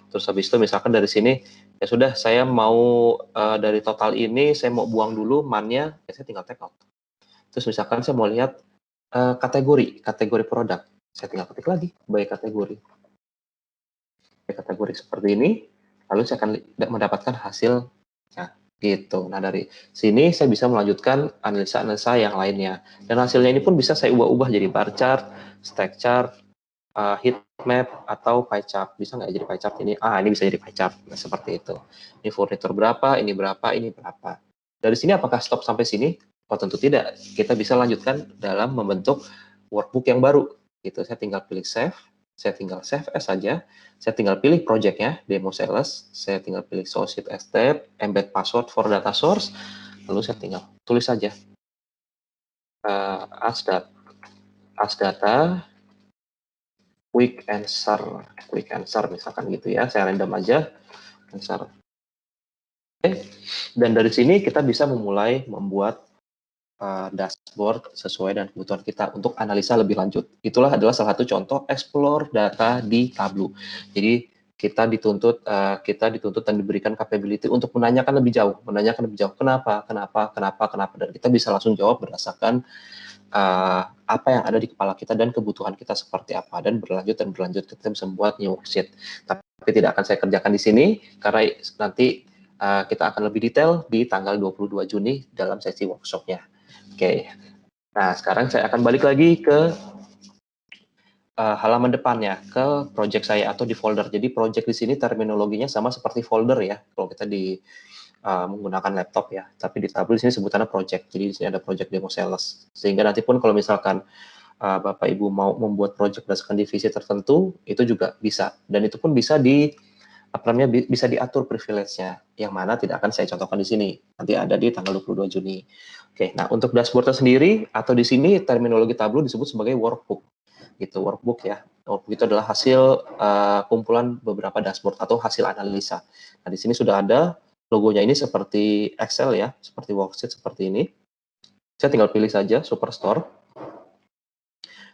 Terus habis itu misalkan dari sini, ya sudah saya mau dari total ini, saya mau buang dulu man-nya, ya saya tinggal take out. Terus misalkan saya mau lihat kategori produk. Saya tinggal ketik lagi, by kategori. By kategori seperti ini, lalu saya akan mendapatkan hasil. Nah, gitu. Nah, dari sini saya bisa melanjutkan analisa-analisa yang lainnya. Dan hasilnya ini pun bisa saya ubah-ubah jadi bar chart, stack chart, heat map, atau pie chart. Bisa nggak jadi pie chart ini? Ini bisa jadi pie chart. Nah, seperti itu. Ini furniture berapa, ini berapa, ini berapa. Dari sini apakah stop sampai sini? Oh, tentu tidak. Kita bisa lanjutkan dalam membentuk workbook yang baru. Gitu. Saya tinggal pilih save. Saya tinggal save as saja. Saya tinggal pilih projectnya, demo sales. Saya tinggal pilih associate as tab, embed password for data source. Lalu saya tinggal tulis saja as data quick answer misalkan gitu ya. Saya random aja answer. Oke. Dan dari sini kita bisa memulai membuat dashboard sesuai dengan kebutuhan kita untuk analisa lebih lanjut. Itulah adalah salah satu contoh explore data di Tableau. Jadi kita dituntut dan diberikan capability untuk menanyakan lebih jauh, kenapa, dan kita bisa langsung jawab berdasarkan apa yang ada di kepala kita dan kebutuhan kita seperti apa, dan berlanjut kita bisa membuat new worksheet. Tapi tidak akan saya kerjakan di sini karena nanti kita akan lebih detail di tanggal 22 Juni dalam sesi workshopnya. Oke. Nah, sekarang saya akan balik lagi ke halaman depannya, ke project saya atau di folder. Jadi project di sini terminologinya sama seperti folder ya, kalau kita menggunakan laptop ya. Tapi di Tableau di sini sebutannya project. Jadi di sini ada project demo sales. Sehingga nanti pun kalau misalkan Bapak Ibu mau membuat project berdasarkan divisi tertentu, itu juga bisa. Dan itu pun bisa bisa diatur privilege-nya, yang mana tidak akan saya contohkan di sini. Nanti ada di tanggal 22 Juni. Oke, nah untuk dashboard sendiri, atau di sini terminologi Tableau disebut sebagai workbook. Gitu, workbook ya. Workbook itu adalah hasil kumpulan beberapa dashboard atau hasil analisa. Nah, di sini sudah ada logonya ini seperti Excel ya, seperti worksheet seperti ini. Saya tinggal pilih saja Superstore.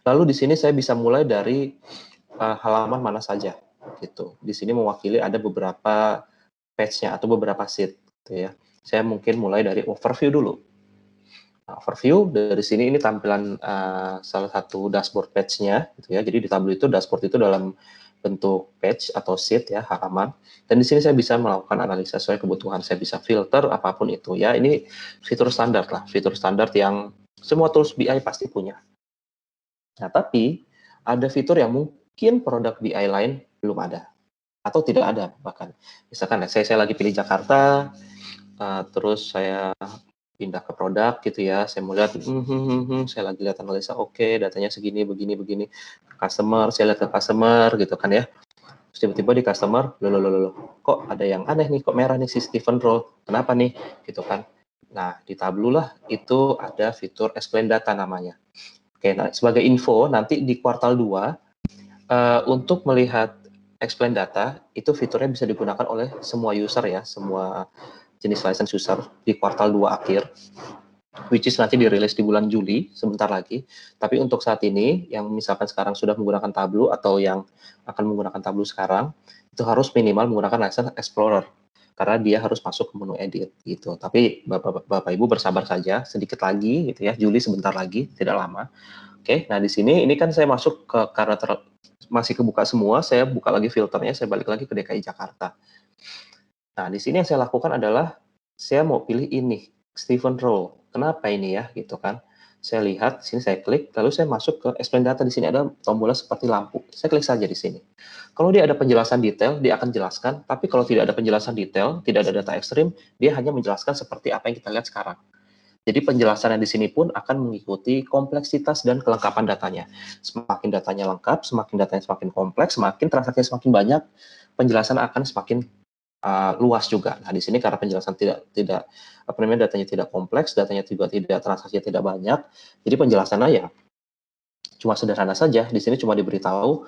Lalu di sini saya bisa mulai dari halaman mana saja. Gitu. Di sini mewakili ada beberapa page-nya atau beberapa sheet gitu ya. Saya mungkin mulai dari overview dulu. Nah, overview dari sini ini tampilan salah satu dashboard page-nya gitu ya. Jadi di Tableau itu dashboard itu dalam bentuk page atau sheet ya, halaman. Dan di sini saya bisa melakukan analisa sesuai kebutuhan. Saya bisa filter apapun itu ya. Ini fitur standar lah, fitur standar yang semua tools BI pasti punya. Nah, tapi ada fitur yang mungkin produk BI lain belum ada atau tidak ada bahkan. Misalkan saya lagi pilih Jakarta, terus saya pindah ke produk gitu ya, saya mau lihat, saya lagi lihat analisa, oke, datanya segini, begini, customer, saya lihat ke customer gitu kan ya. Terus tiba-tiba di customer, loh, kok ada yang aneh nih, kok merah nih si Stephen Roll, kenapa nih, gitu kan. Nah, di Tableau lah itu ada fitur explain data namanya. Oke, nah sebagai info, nanti di kuartal 2, untuk melihat explain data, itu fiturnya bisa digunakan oleh semua user ya, semua jenis license user di kuartal 2 akhir, which is nanti dirilis di bulan Juli, sebentar lagi. Tapi untuk saat ini, yang misalkan sekarang sudah menggunakan Tableau atau yang akan menggunakan Tableau sekarang, itu harus minimal menggunakan license Explorer, karena dia harus masuk ke menu edit gitu. Tapi Bapak Ibu bersabar saja, sedikit lagi gitu ya, Juli sebentar lagi, tidak lama. Oke, nah di sini ini kan saya masuk ke karena masih kebuka semua, saya buka lagi filternya, saya balik lagi ke DKI Jakarta. Nah, di sini yang saya lakukan adalah saya mau pilih ini, Stephen Roll. Kenapa ini ya, gitu kan? Saya lihat, sini saya klik, lalu saya masuk ke explain data. Di sini ada tombolnya seperti lampu. Saya klik saja di sini. Kalau dia ada penjelasan detail, dia akan jelaskan. Tapi kalau tidak ada penjelasan detail, tidak ada data ekstrim, dia hanya menjelaskan seperti apa yang kita lihat sekarang. Jadi penjelasannya di sini pun akan mengikuti kompleksitas dan kelengkapan datanya. Semakin datanya lengkap, semakin datanya semakin kompleks, semakin transaksi semakin banyak, penjelasan akan semakin luas juga. Nah, di sini karena penjelasan datanya tidak kompleks, datanya juga tidak, transaksinya tidak banyak, jadi penjelasannya ya cuma sederhana saja. Di sini cuma diberitahu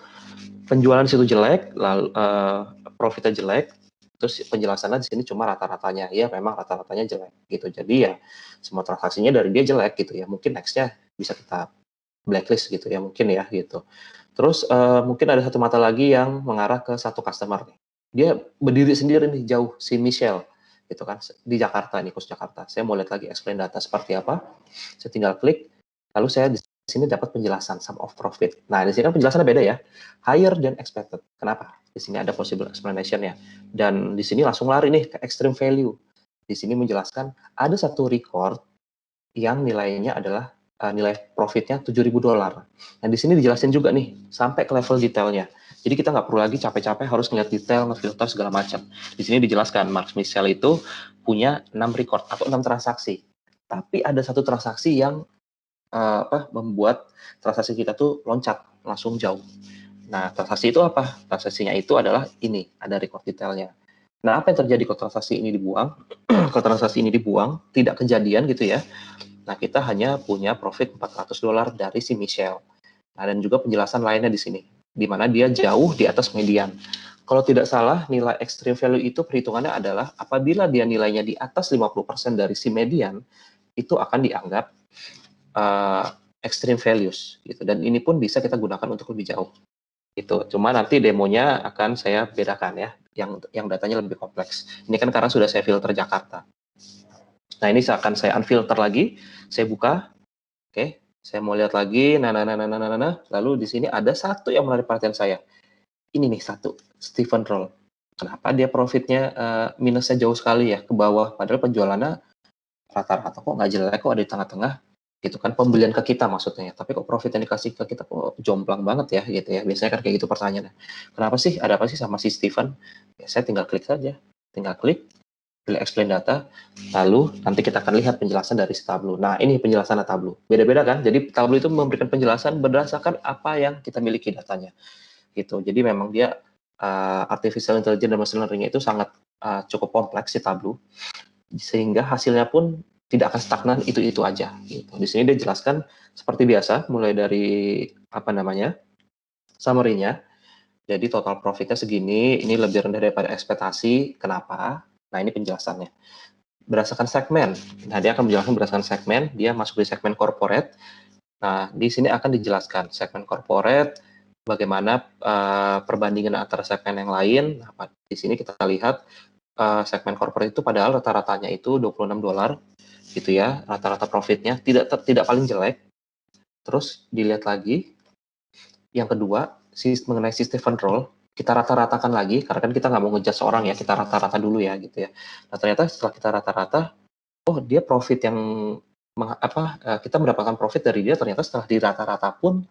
penjualan situ jelek, lalu profitnya jelek, terus penjelasannya di sini cuma rata-ratanya, ya memang rata-ratanya jelek gitu. Jadi ya semua transaksinya dari dia jelek gitu ya. Mungkin nextnya bisa kita blacklist gitu ya, mungkin ya gitu. Terus mungkin ada satu mata lagi yang mengarah ke satu customer. Dia berdiri sendiri nih jauh, si Michelle gitu kan, di Jakarta, nih khusus Jakarta. Saya mau lihat lagi explain data seperti apa. Saya tinggal klik, lalu saya di sini dapat penjelasan sum of profit. Nah, di sini kan penjelasannya beda ya, higher than expected. Kenapa? Di sini ada possible explanation ya. Dan di sini langsung lari nih ke extreme value. Di sini menjelaskan ada satu record yang nilainya adalah nilai profitnya $7.000. Nah, di sini dijelasin juga nih sampai ke level detailnya. Jadi kita nggak perlu lagi capek-capek harus ngeliat detail, ngefilter segala macam. Di sini dijelaskan Mark Michelle itu punya 6 record atau 6 transaksi. Tapi ada satu transaksi yang membuat transaksi kita tuh loncat langsung jauh. Nah, transaksi itu apa? Transaksinya itu adalah ini, ada record detailnya. Nah, apa yang terjadi kalau transaksi ini dibuang? Kalau transaksi ini dibuang, tidak kejadian gitu ya. Nah, kita hanya punya profit $400 dari si Michelle. Nah, dan juga penjelasan lainnya di sini, di mana dia jauh di atas median. Kalau tidak salah, nilai extreme value itu perhitungannya adalah apabila dia nilainya di atas 50% dari si median, itu akan dianggap extreme values gitu. Dan ini pun bisa kita gunakan untuk lebih jauh. Gitu. Cuma nanti demonya akan saya bedakan ya, yang datanya lebih kompleks. Ini kan karena sudah saya filter Jakarta. Nah, ini akan saya unfilter lagi, saya buka. Oke, saya mau lihat lagi. Lalu di sini ada satu yang menarik perhatian saya. Ini nih satu, Stephen Roll. Kenapa dia profitnya minusnya jauh sekali ya ke bawah, padahal penjualannya rata-rata kok nggak jelek, kok ada di tengah-tengah gitu kan, pembelian ke kita maksudnya, tapi kok profit yang dikasih ke kita kok jomplang banget ya gitu ya. Biasanya kan kayak gitu pertanyaannya, kenapa sih, ada apa sih sama si Stephen ya. Saya tinggal klik saja, tinggal klik pilih explain data, lalu nanti kita akan lihat penjelasan dari si Tableau. Nah, ini penjelasan Tableau, beda-beda kan, jadi Tableau itu memberikan penjelasan berdasarkan apa yang kita miliki datanya gitu. Jadi memang dia artificial intelligence dan machine learning itu sangat cukup kompleks si Tableau, sehingga hasilnya pun tidak akan stagnan itu aja gitu. Di sini dia jelaskan seperti biasa, mulai dari summary-nya. Jadi total profitnya segini, ini lebih rendah daripada ekspektasi. Kenapa? Nah, ini penjelasannya. Berdasarkan segmen. Nah, dia akan menjelaskan berdasarkan segmen, dia masuk di segmen corporate. Nah, di sini akan dijelaskan segmen corporate, bagaimana perbandingan antara segmen yang lain. Nah, di sini kita lihat segmen corporate itu padahal rata-ratanya itu $26 gitu ya, rata-rata profitnya tidak paling jelek. Terus dilihat lagi yang kedua, mengenai si Stephen Roll, kita rata-ratakan lagi karena kan kita nggak mau ngejudge seorang ya, kita rata-rata dulu ya gitu ya. Nah, ternyata setelah kita rata-rata, oh dia profit yang kita mendapatkan profit dari dia, ternyata setelah di rata-rata pun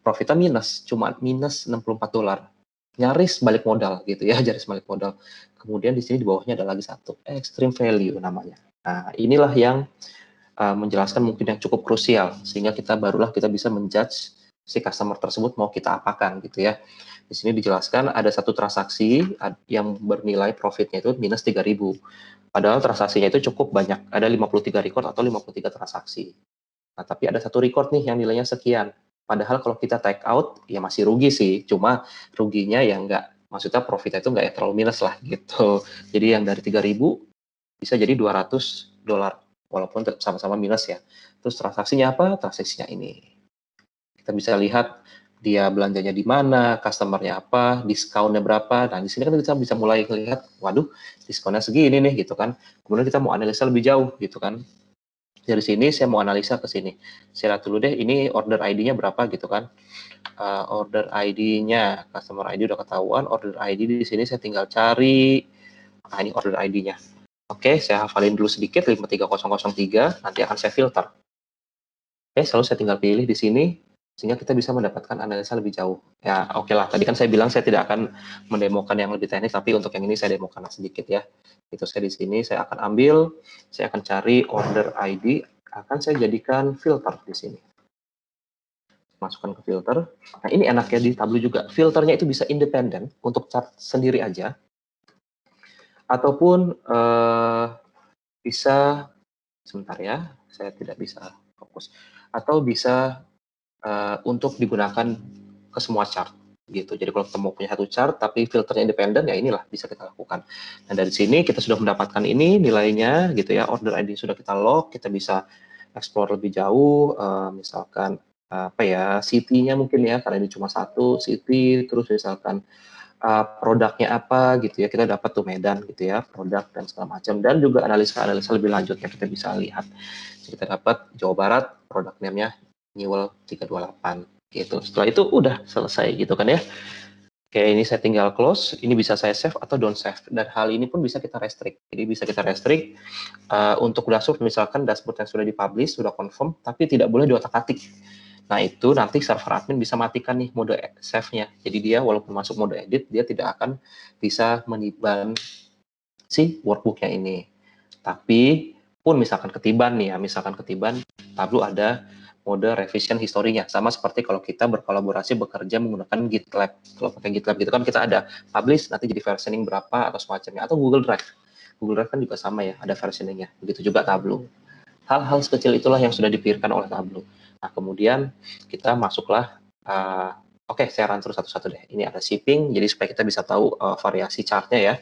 profitnya minus, cuma minus $64. Nyaris balik modal gitu ya, nyaris balik modal. Kemudian di sini di bawahnya ada lagi satu, extreme value namanya. Nah, inilah yang menjelaskan mungkin yang cukup krusial, sehingga barulah kita bisa menjudge si customer tersebut mau kita apakan gitu ya. Di sini dijelaskan ada satu transaksi yang bernilai profitnya itu minus 3.000. Padahal transaksinya itu cukup banyak, ada 53 record atau 53 transaksi. Nah, tapi ada satu record nih yang nilainya sekian. Padahal kalau kita take out, ya masih rugi sih. Cuma ruginya ya maksudnya profitnya itu nggak terlalu minus lah gitu. Jadi yang dari 3.000 bisa jadi $200, walaupun sama-sama minus ya. Terus transaksinya apa? Transaksinya ini. Kita bisa lihat dia belanjanya di mana, customernya apa, diskonnya berapa. Nah, di sini kan kita bisa mulai melihat, waduh, diskonnya segini nih gitu kan. Kemudian kita mau analisa lebih jauh gitu kan. Dari sini saya mau analisa ke sini. Saya lihat dulu deh, ini order ID-nya berapa gitu kan. Order ID-nya, customer ID udah ketahuan, order ID di sini saya tinggal cari. Nah, ini order ID-nya. Oke, saya hafalin dulu sedikit, 53003, nanti akan saya filter. selalu saya tinggal pilih di sini, sehingga kita bisa mendapatkan analisa lebih jauh. Ya, oke lah. Tadi kan saya bilang saya tidak akan mendemokan yang lebih teknis, tapi untuk yang ini saya demokan sedikit ya. Itu saya di sini, saya akan ambil, saya akan cari order ID, akan saya jadikan filter di sini. Masukkan ke filter. Nah, ini enaknya di Tableau juga. Filternya itu bisa independen untuk chart sendiri aja, ataupun bisa, sebentar ya, saya tidak bisa fokus, atau bisa untuk digunakan ke semua chart gitu. Jadi kalau kita mau punya satu chart tapi filternya independen, ya inilah bisa kita lakukan. Nah, dari sini kita sudah mendapatkan ini nilainya gitu ya, order ID sudah kita log, kita bisa explore lebih jauh, misalkan apa ya, city-nya mungkin ya, karena ini cuma satu city, terus misalkan produknya apa gitu ya, kita dapat tuh Medan gitu ya, produk dan segala macam, dan juga analisa lebih lanjut yang kita bisa lihat. Jadi kita dapat Jawa Barat, produk name-nya Newell 328 gitu. Setelah itu udah selesai gitu kan ya. Oke, ini saya tinggal close, ini bisa saya save atau don't save, dan hal ini pun bisa kita restrict. Jadi bisa kita restrict untuk dashboard, misalkan dashboard yang sudah dipublish, sudah confirm, tapi tidak boleh diotak-atik. Nah, itu nanti server admin bisa matikan nih mode save-nya. Jadi dia walaupun masuk mode edit, dia tidak akan bisa meniban si workbook-nya ini. Tapi pun misalkan ketiban nih ya, misalkan ketiban Tableau ada mode revision historinya, sama seperti kalau kita berkolaborasi bekerja menggunakan GitLab. Kalau pakai GitLab gitu kan kita ada publish, nanti jadi versioning berapa atau semacamnya, atau Google Drive. Google Drive kan juga sama ya, ada versioningnya. Begitu juga Tableau. Hal-hal sekecil itulah yang sudah dipikirkan oleh Tableau. Nah, kemudian kita masuklah, oke, saya run terus satu-satu deh. Ini ada shipping, jadi supaya kita bisa tahu variasi chartnya ya,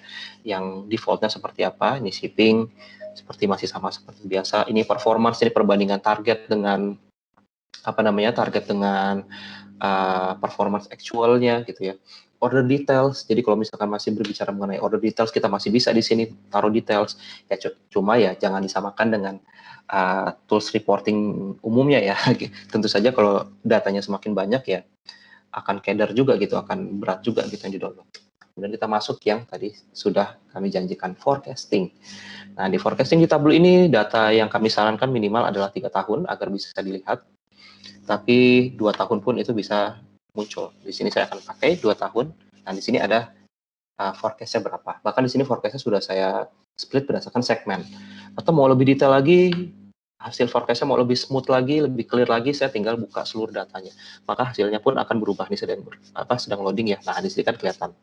yang defaultnya seperti apa. Ini shipping, seperti masih sama seperti biasa. Ini performance, ini perbandingan target dengan apa namanya, target dengan performance actualnya gitu ya. Order details, jadi kalau misalkan masih berbicara mengenai order details, kita masih bisa di sini taruh details. Ya cuma ya jangan disamakan dengan tools reporting umumnya ya. Tentu saja kalau datanya semakin banyak ya akan keder juga gitu, akan berat juga gitu yang di-download. Kemudian kita masuk yang tadi sudah kami janjikan, forecasting. Nah, di forecasting di Tableau ini data yang kami sarankan minimal adalah 3 tahun agar bisa dilihat. Tapi 2 tahun pun itu bisa muncul. Di sini saya akan pakai 2 tahun. Nah, di sini ada forecast-nya berapa. Bahkan di sini forecast-nya sudah saya split berdasarkan segmen. Atau mau lebih detail lagi, hasil forecast-nya mau lebih smooth lagi, lebih clear lagi, saya tinggal buka seluruh datanya. Maka hasilnya pun akan berubah. Ini sedang loading ya. Nah, di sini kan kelihatan.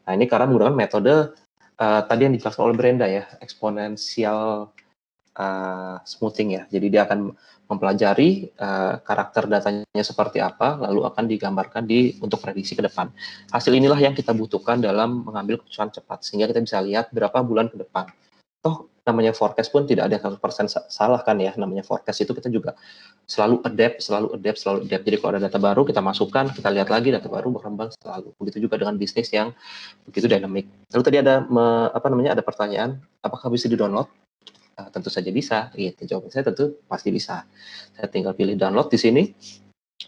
Nah, ini karena menggunakan metode tadi yang dijelaskan oleh Brenda ya, exponential smoothing ya. Jadi dia akan mempelajari karakter datanya seperti apa, lalu akan digambarkan untuk prediksi ke depan. Hasil inilah yang kita butuhkan dalam mengambil keputusan cepat, sehingga kita bisa lihat berapa bulan ke depan. Toh namanya forecast pun tidak ada 100% salah kan ya, namanya forecast itu kita juga selalu adapt. Jadi kalau ada data baru kita masukkan, kita lihat lagi data baru berkembang selalu. Begitu juga dengan bisnis yang begitu dynamic. Lalu tadi ada ada pertanyaan, apakah bisa di-download? Tentu saja bisa, gitu. Jawaban saya tentu pasti bisa. Saya tinggal pilih download di sini.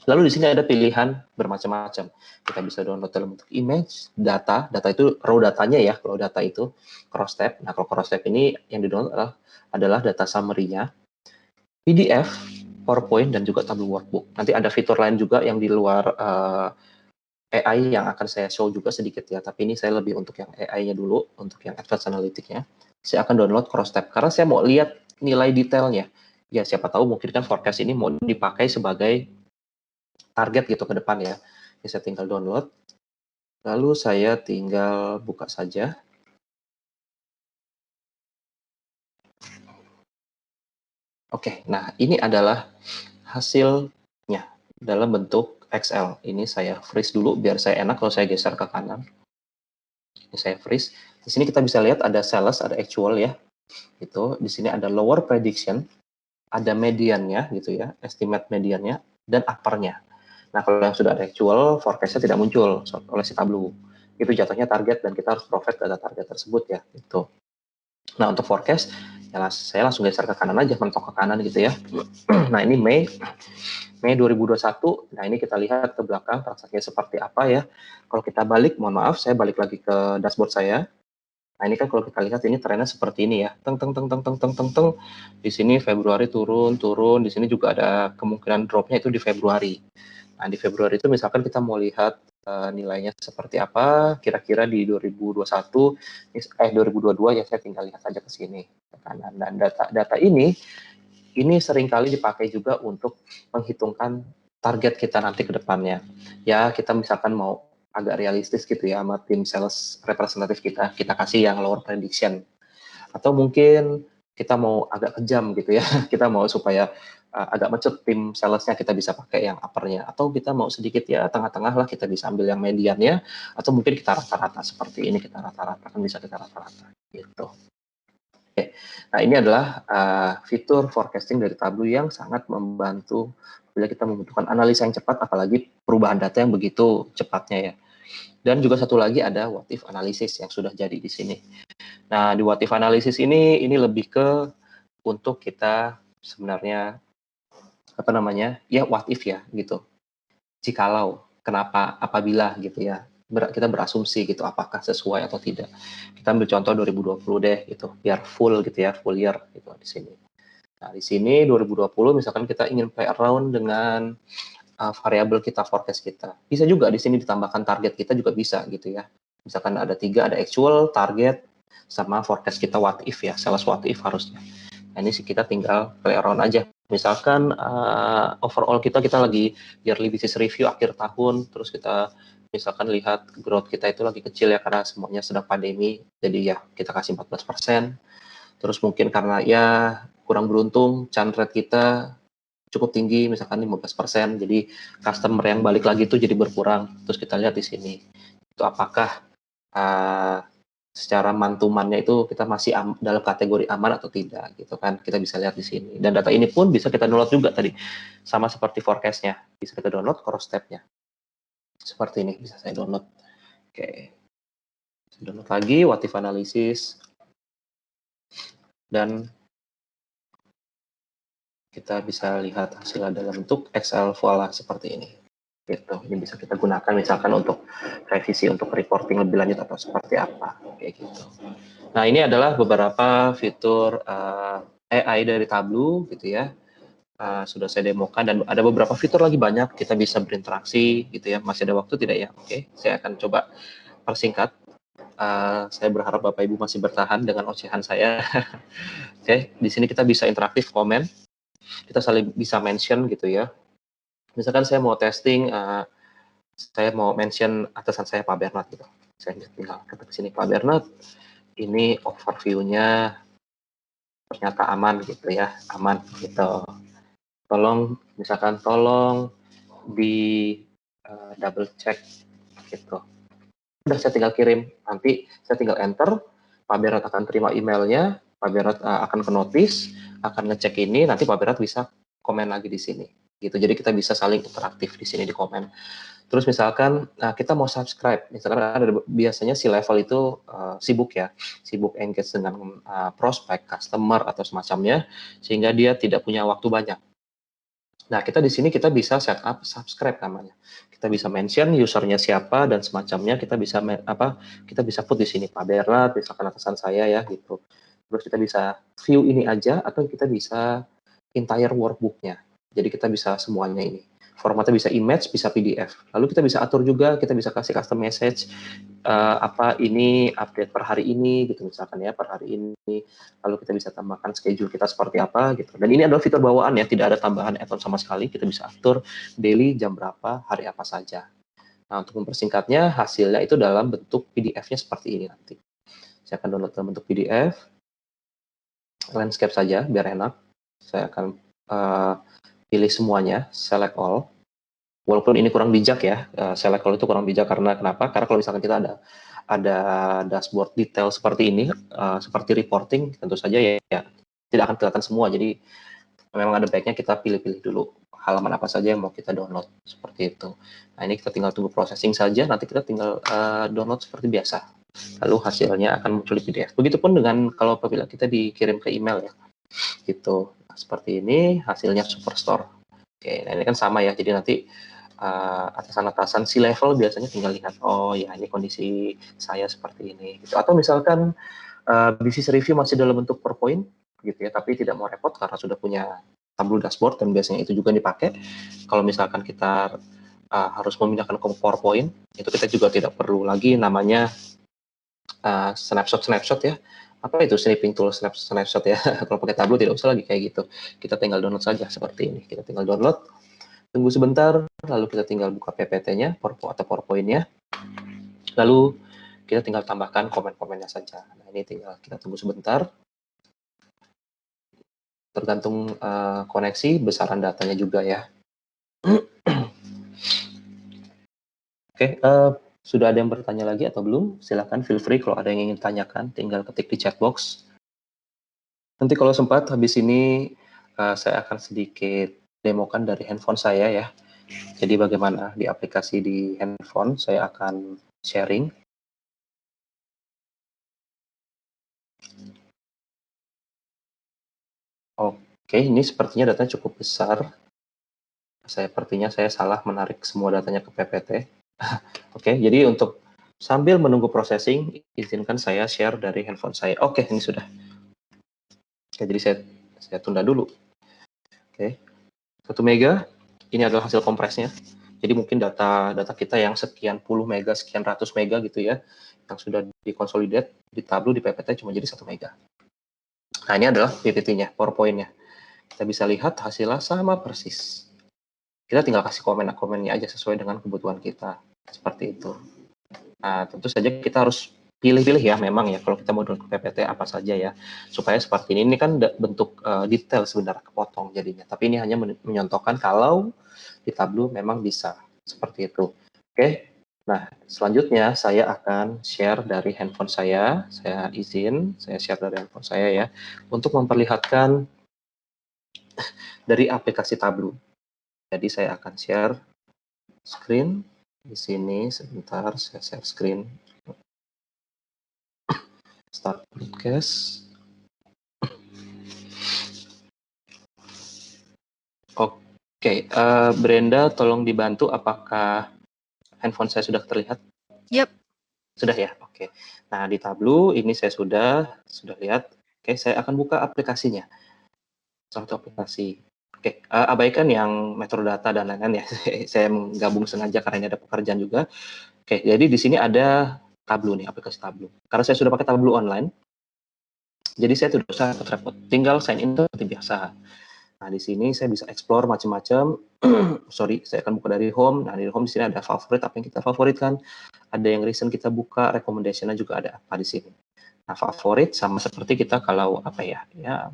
Lalu di sini ada pilihan bermacam-macam. Kita bisa download dalam bentuk image, data itu raw datanya ya, kalau data itu cross tab. Nah, kalau cross tab ini yang di-download adalah data summary-nya, PDF, PowerPoint, dan juga Tableau Workbook. Nanti ada fitur lain juga yang di luar AI yang akan saya show juga sedikit ya, tapi ini saya lebih untuk yang AI-nya dulu, untuk yang Advanced Analytics-nya. Saya akan download cross tab karena saya mau lihat nilai detailnya. Ya siapa tahu mungkin kan forecast ini mau dipakai sebagai target gitu ke depan ya. Jadi saya tinggal download. Lalu saya tinggal buka saja. Oke, nah ini adalah hasilnya dalam bentuk Excel. Ini saya freeze dulu biar saya enak kalau saya geser ke kanan. Ini saya freeze. Di sini kita bisa lihat ada sales, ada actual ya. Gitu. Di sini ada lower prediction, ada mediannya gitu ya, estimate mediannya, dan uppernya. Nah, kalau yang sudah ada actual, forecast-nya tidak muncul oleh si Tableau. Itu jatuhnya target dan kita harus provide data target tersebut ya. Gitu. Nah, untuk forecast, ya saya langsung geser ke kanan aja, mentok ke kanan gitu ya. Nah, ini Mei 2021. Nah, ini kita lihat ke belakang transaksinya seperti apa ya. Kalau kita balik, mohon maaf, saya balik lagi ke dashboard saya. Nah ini kan kalau kita lihat ini trennya seperti ini ya, teng teng teng teng teng teng teng teng. Di sini Februari turun, di sini juga ada kemungkinan dropnya itu di Februari. Nah di Februari itu misalkan kita mau lihat nilainya seperti apa, kira-kira di 2021, 2022 ya saya tinggal lihat aja ke sini ke kanan. Dan data ini seringkali dipakai juga untuk menghitungkan target kita nanti ke depannya. Ya kita misalkan mau agak realistis gitu ya sama tim sales representatif kita kasih yang lower prediction. Atau mungkin kita mau agak kejam gitu ya, kita mau supaya agak macet tim salesnya kita bisa pakai yang uppernya. Atau kita mau sedikit ya tengah-tengah lah, kita bisa ambil yang mediannya. Atau mungkin kita rata-rata seperti ini, kita rata-rata kan bisa kita rata-rata gitu. Oke. Nah ini adalah fitur forecasting dari Tableau yang sangat membantu bila kita membutuhkan analisa yang cepat, apalagi perubahan data yang begitu cepatnya ya. Dan juga satu lagi ada what if analysis yang sudah jadi di sini. Nah, di what if analysis ini lebih ke untuk kita sebenarnya apa namanya? Ya what if ya gitu. Jikalau, kenapa, apabila gitu ya. Kita berasumsi gitu apakah sesuai atau tidak. Kita ambil contoh 2020 deh gitu, biar full gitu ya, full year gitu di sini. Nah, di sini 2020 misalkan kita ingin play around dengan variabel kita, forecast kita. Bisa juga di sini ditambahkan target kita juga bisa gitu ya. Misalkan ada 3, ada actual, target, sama forecast kita what if ya, sales what if harusnya. Nah ini sih kita tinggal play around aja. Misalkan overall kita lagi yearly business review akhir tahun, terus kita misalkan lihat growth kita itu lagi kecil ya karena semuanya sedang pandemi, jadi ya kita kasih 14%. Terus mungkin karena ya kurang beruntung, churn rate kita cukup tinggi, misalkan 15%, jadi customer yang balik lagi itu jadi berkurang. Terus kita lihat di sini, itu apakah secara mantumannya itu kita masih dalam kategori aman atau tidak, gitu kan? Kita bisa lihat di sini. Dan data ini pun bisa kita download juga tadi, sama seperti forecast-nya. Bisa kita download cross tab-nya. Seperti ini, bisa saya download. Oke. Saya download lagi, what if analysis. Dan kita bisa lihat hasilnya dalam bentuk Excel voila seperti ini. Gitu. Ini bisa kita gunakan misalkan untuk revisi, untuk reporting lebih lanjut atau seperti apa, kayak gitu. Nah ini adalah beberapa fitur AI dari Tableau gitu ya. Sudah saya demokan dan ada beberapa fitur lagi banyak, kita bisa berinteraksi gitu ya. Masih ada waktu tidak ya? Oke, saya akan coba persingkat. Saya berharap Bapak Ibu masih bertahan dengan ocehan saya. Oke, di sini kita bisa interaktif komen. Kita saling bisa mention gitu ya. Misalkan saya mau testing, saya mau mention atasan saya Pak Bernard gitu. Saya tinggal ketik sini Pak Bernard, ini overview-nya ternyata aman gitu ya, aman gitu. Tolong, misalkan tolong di double check gitu. Udah saya tinggal kirim, nanti saya tinggal enter, Pak Bernard akan terima emailnya, Pak Bernard akan ke notice, akan ngecek ini, nanti Pak Bernard bisa komen lagi di sini. Gitu. Jadi kita bisa saling interaktif di sini di komen. Terus misalkan kita mau subscribe, misalkan ada biasanya si level itu sibuk ya, sibuk engage dengan prospek, customer atau semacamnya, sehingga dia tidak punya waktu banyak. Nah kita di sini kita bisa setup subscribe namanya. Kita bisa mention usernya siapa dan semacamnya. Kita bisa kita bisa put di sini Pak Bernard, misalkan atasan saya ya gitu. Terus kita bisa view ini aja atau kita bisa entire workbooknya. Jadi kita bisa semuanya ini. Formatnya bisa image, bisa PDF. Lalu kita bisa atur juga, kita bisa kasih custom message, ini update per hari ini, gitu misalkan ya, per hari ini. Lalu kita bisa tambahkan schedule kita seperti apa, gitu. Dan ini adalah fitur bawaan ya, tidak ada tambahan add-on sama sekali. Kita bisa atur daily jam berapa, hari apa saja. Nah, untuk mempersingkatnya, hasilnya itu dalam bentuk PDF-nya seperti ini nanti. Saya akan download dalam bentuk PDF. Landscape saja, biar enak. Saya akan pilih semuanya, select all. Walaupun ini kurang bijak ya, select all itu kurang bijak karena kenapa? Karena kalau misalkan kita ada dashboard detail seperti ini, seperti reporting, tentu saja ya tidak akan kelihatan semua. Jadi memang ada baiknya kita pilih-pilih dulu halaman apa saja yang mau kita download seperti itu. Nah ini kita tinggal tunggu processing saja, nanti kita tinggal download seperti biasa. Lalu hasilnya akan muncul di PDF. Begitupun dengan kalau apabila kita dikirim ke email ya, gitu. Seperti ini hasilnya Superstore. Oke, nah ini kan sama ya. Jadi nanti atasan-atasan si level biasanya tinggal lihat, oh ya ini kondisi saya seperti ini gitu. Atau misalkan business review masih dalam bentuk PowerPoint gitu ya, tapi tidak mau repot karena sudah punya Tableau dashboard, dan biasanya itu juga dipakai. Kalau misalkan kita harus memindahkan ke PowerPoint, itu kita juga tidak perlu lagi namanya snapshot ya. Apa itu snipping tool snapshot ya? Kalau pakai Tableau tidak usah lagi kayak gitu. Kita tinggal download saja seperti ini. Kita tinggal download, tunggu sebentar, lalu kita tinggal buka PPT-nya atau PowerPoint-nya. Lalu kita tinggal tambahkan komen-komennya saja. Nah, ini tinggal kita tunggu sebentar. Tergantung koneksi, besaran datanya juga ya. Oke, sudah ada yang bertanya lagi atau belum? Silakan feel free kalau ada yang ingin tanyakan, tinggal ketik di chat box. Nanti kalau sempat habis ini saya akan sedikit demokan dari handphone saya ya. Jadi bagaimana di aplikasi di handphone, saya akan sharing. Oke, ini sepertinya datanya cukup besar. Sepertinya saya salah menarik semua datanya ke PPT. Oke, jadi untuk sambil menunggu processing, izinkan saya share dari handphone saya. Oke, ini sudah. Oke, jadi saya tunda dulu. Oke, 1 mega, ini adalah hasil kompresnya. Jadi mungkin data kita yang sekian puluh mega, sekian ratus mega gitu ya, yang sudah dikonsolidate di Tableau, di PPT cuma jadi 1 mega. Nah, ini adalah PPT-nya, PowerPoint-nya. Kita bisa lihat hasilnya sama persis. Kita tinggal kasih komen-komennya aja sesuai dengan kebutuhan kita. Seperti itu. Nah, tentu saja kita harus pilih-pilih ya memang ya, kalau kita mau download ke PPT apa saja ya, supaya seperti ini. Ini kan bentuk detail sebenarnya, kepotong jadinya. Tapi ini hanya menyontohkan kalau di Tableau memang bisa seperti itu. Oke, nah selanjutnya saya akan share dari handphone saya. Saya izin, saya share dari handphone saya ya, untuk memperlihatkan dari aplikasi Tableau. Jadi saya akan share screen di sini. Sebentar, saya share screen. Start broadcast. Oke, Brenda, tolong dibantu apakah handphone saya sudah terlihat? Yep. Sudah ya, oke. Nah, di Tableau ini saya sudah lihat. Oke, saya akan buka aplikasinya. Satu aplikasi. Oke, abaikan yang metadata dan lain-lain ya. Saya menggabung sengaja karena ini ada pekerjaan juga. Oke, jadi di sini ada Tableau nih, aplikasi Tableau. Karena saya sudah pakai Tableau online, jadi saya tidak usah repot-repot. Tinggal sign in seperti biasa. Nah, di sini saya bisa explore macam-macam. Sorry, saya akan buka dari home. Nah, di home di sini ada favorit, apa yang kita favoritkan. Ada yang recent kita buka, recommendation-nya juga ada apa di sini. Nah, favorit sama seperti kita kalau apa ya,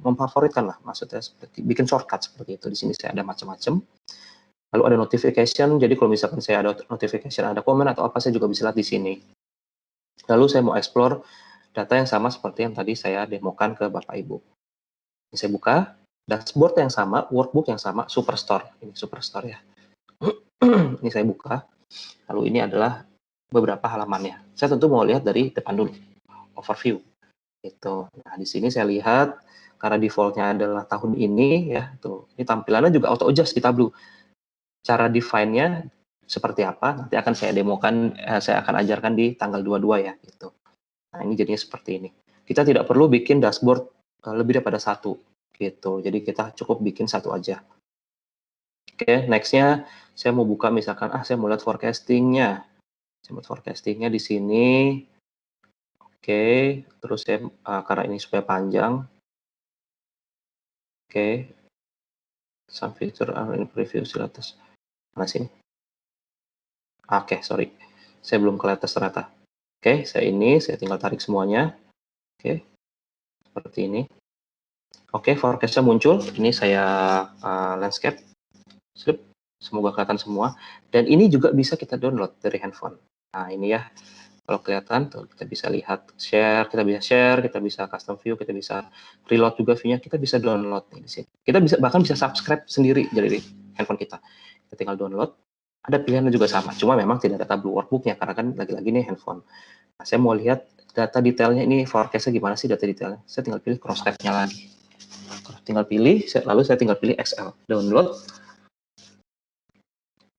memfavoritkan lah. Maksudnya seperti bikin shortcut seperti itu. Di sini saya ada macam-macam. Lalu ada notification. Jadi kalau misalkan saya ada notification, ada komen atau apa, saya juga bisa lihat di sini. Lalu saya mau explore data yang sama seperti yang tadi saya demokan ke Bapak Ibu. Ini saya buka. Dashboard yang sama, workbook yang sama, Superstore. Ini Superstore ya. Ini saya buka. Lalu ini adalah beberapa halamannya. Saya tentu mau lihat dari depan dulu. Overview. Gitu. Nah, di sini saya lihat karena default-nya adalah tahun ini ya, tuh. Ini tampilannya juga auto adjust di Tableau. Cara define-nya seperti apa? Nanti akan saya demokan, saya akan ajarkan di tanggal 22 ya, gitu. Nah, ini jadinya seperti ini. Kita tidak perlu bikin dashboard lebih daripada satu. Gitu. Jadi kita cukup bikin satu aja. Oke, next-nya saya mau buka misalkan, saya mau lihat forecasting-nya. Saya mau forecasting-nya di sini. Oke, terus saya karena ini supaya panjang. Oke. Some feature are in preview atas. Mana sini? Oke, sorry. Saya belum ke latest ternyata. Oke, saya tinggal tarik semuanya. Oke. Seperti ini. Oke, forecast-nya muncul. Ini saya landscape. Semoga kelihatan semua. Dan ini juga bisa kita download dari handphone. Nah, ini ya. Kalau kelihatan, tuh, kita bisa lihat share, kita bisa custom view, kita bisa reload juga view-nya, kita bisa download nih di sini. Kita bahkan bisa subscribe sendiri dari handphone kita. Kita tinggal download. Ada pilihannya juga sama. Cuma memang tidak ada Tableau workbook-nya karena kan lagi-lagi nih handphone. Nah, saya mau lihat data detailnya ini forecast-nya gimana sih data detailnya. Saya tinggal pilih cross tab-nya lagi. Tinggal pilih, lalu saya tinggal pilih Excel, download.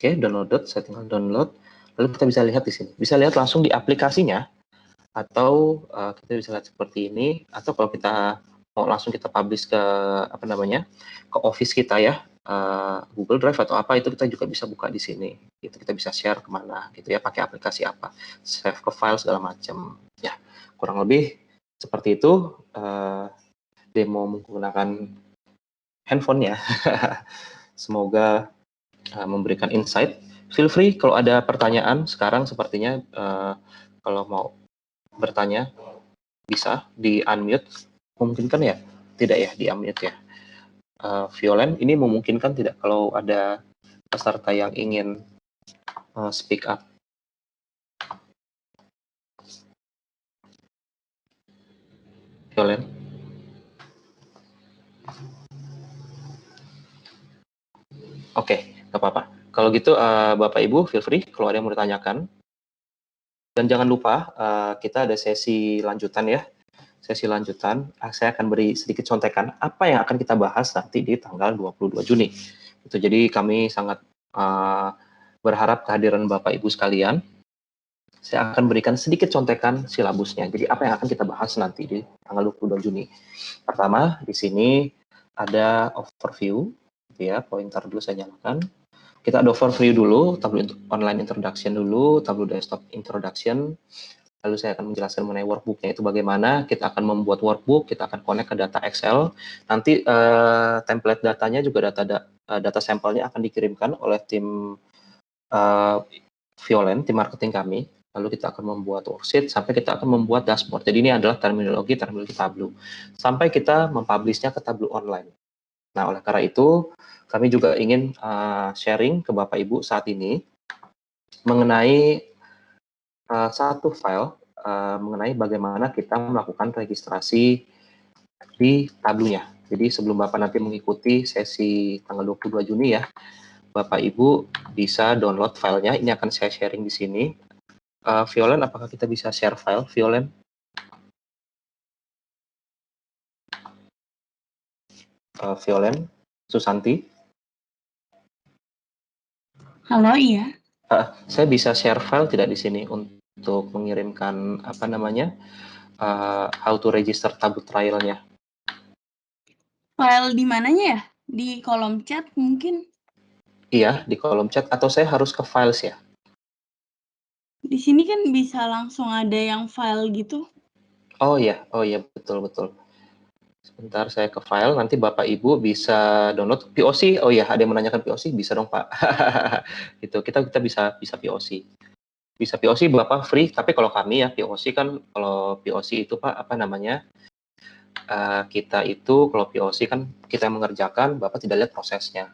Oke, downloaded, saya tinggal download. Lalu kita bisa lihat di sini. Bisa lihat langsung di aplikasinya, atau kita bisa lihat seperti ini, atau kalau kita mau langsung kita publish ke ke Office kita ya, Google Drive atau apa, itu kita juga bisa buka di sini. Itu kita bisa share kemana gitu ya, pakai aplikasi apa, save ke file segala macam. Ya, kurang lebih seperti itu demo menggunakan handphone ya. Semoga memberikan insight. Feel free kalau ada pertanyaan sekarang sepertinya kalau mau bertanya bisa di unmute, memungkinkan ya? Tidak ya, di unmute ya. Violen, ini memungkinkan tidak kalau ada peserta yang ingin speak up? Violen? Oke, nggak apa-apa. Kalau gitu Bapak Ibu feel free kalau ada yang mau ditanyakan. Dan jangan lupa kita ada sesi lanjutan ya. Sesi lanjutan, saya akan beri sedikit contekan apa yang akan kita bahas nanti di tanggal 22 Juni. Itu jadi kami sangat berharap kehadiran Bapak Ibu sekalian. Saya akan berikan sedikit contekan silabusnya. Jadi apa yang akan kita bahas nanti di tanggal 22 Juni. Pertama, di sini ada overview, ya, pointer dulu saya nyalakan. Kita ada overview dulu, tableau online introduction dulu, tableau desktop introduction. Lalu saya akan menjelaskan mengenai workbook-nya itu bagaimana. Kita akan membuat workbook, kita akan connect ke data Excel. Nanti template datanya juga data sampelnya akan dikirimkan oleh tim Violen, tim marketing kami. Lalu kita akan membuat worksheet sampai kita akan membuat dashboard. Jadi ini adalah terminologi Tableau. Sampai kita mempublishnya ke Tableau online. Nah, oleh karena itu kami juga ingin sharing ke Bapak Ibu saat ini mengenai satu file mengenai bagaimana kita melakukan registrasi di Tableau-nya. Jadi sebelum Bapak nanti mengikuti sesi tanggal 22 Juni ya, Bapak Ibu bisa download filenya. Ini akan saya sharing di sini. Violen, apakah kita bisa share file, Violen? Violen, Susanti? Halo, iya. Saya bisa share file tidak di sini untuk mengirimkan how to register Tableau trial-nya? File di mananya ya? Di kolom chat mungkin? Iya, di kolom chat, atau saya harus ke files ya? Di sini kan bisa langsung ada yang file gitu. Oh iya, betul. Sebentar saya ke file, nanti Bapak Ibu bisa download POC. Oh iya, ada yang menanyakan POC, bisa dong Pak. Itu kita bisa POC. Bisa POC Bapak free, tapi kalau kami ya POC kan, kalau POC itu Pak kita itu kalau POC kan kita mengerjakan, Bapak tidak lihat prosesnya.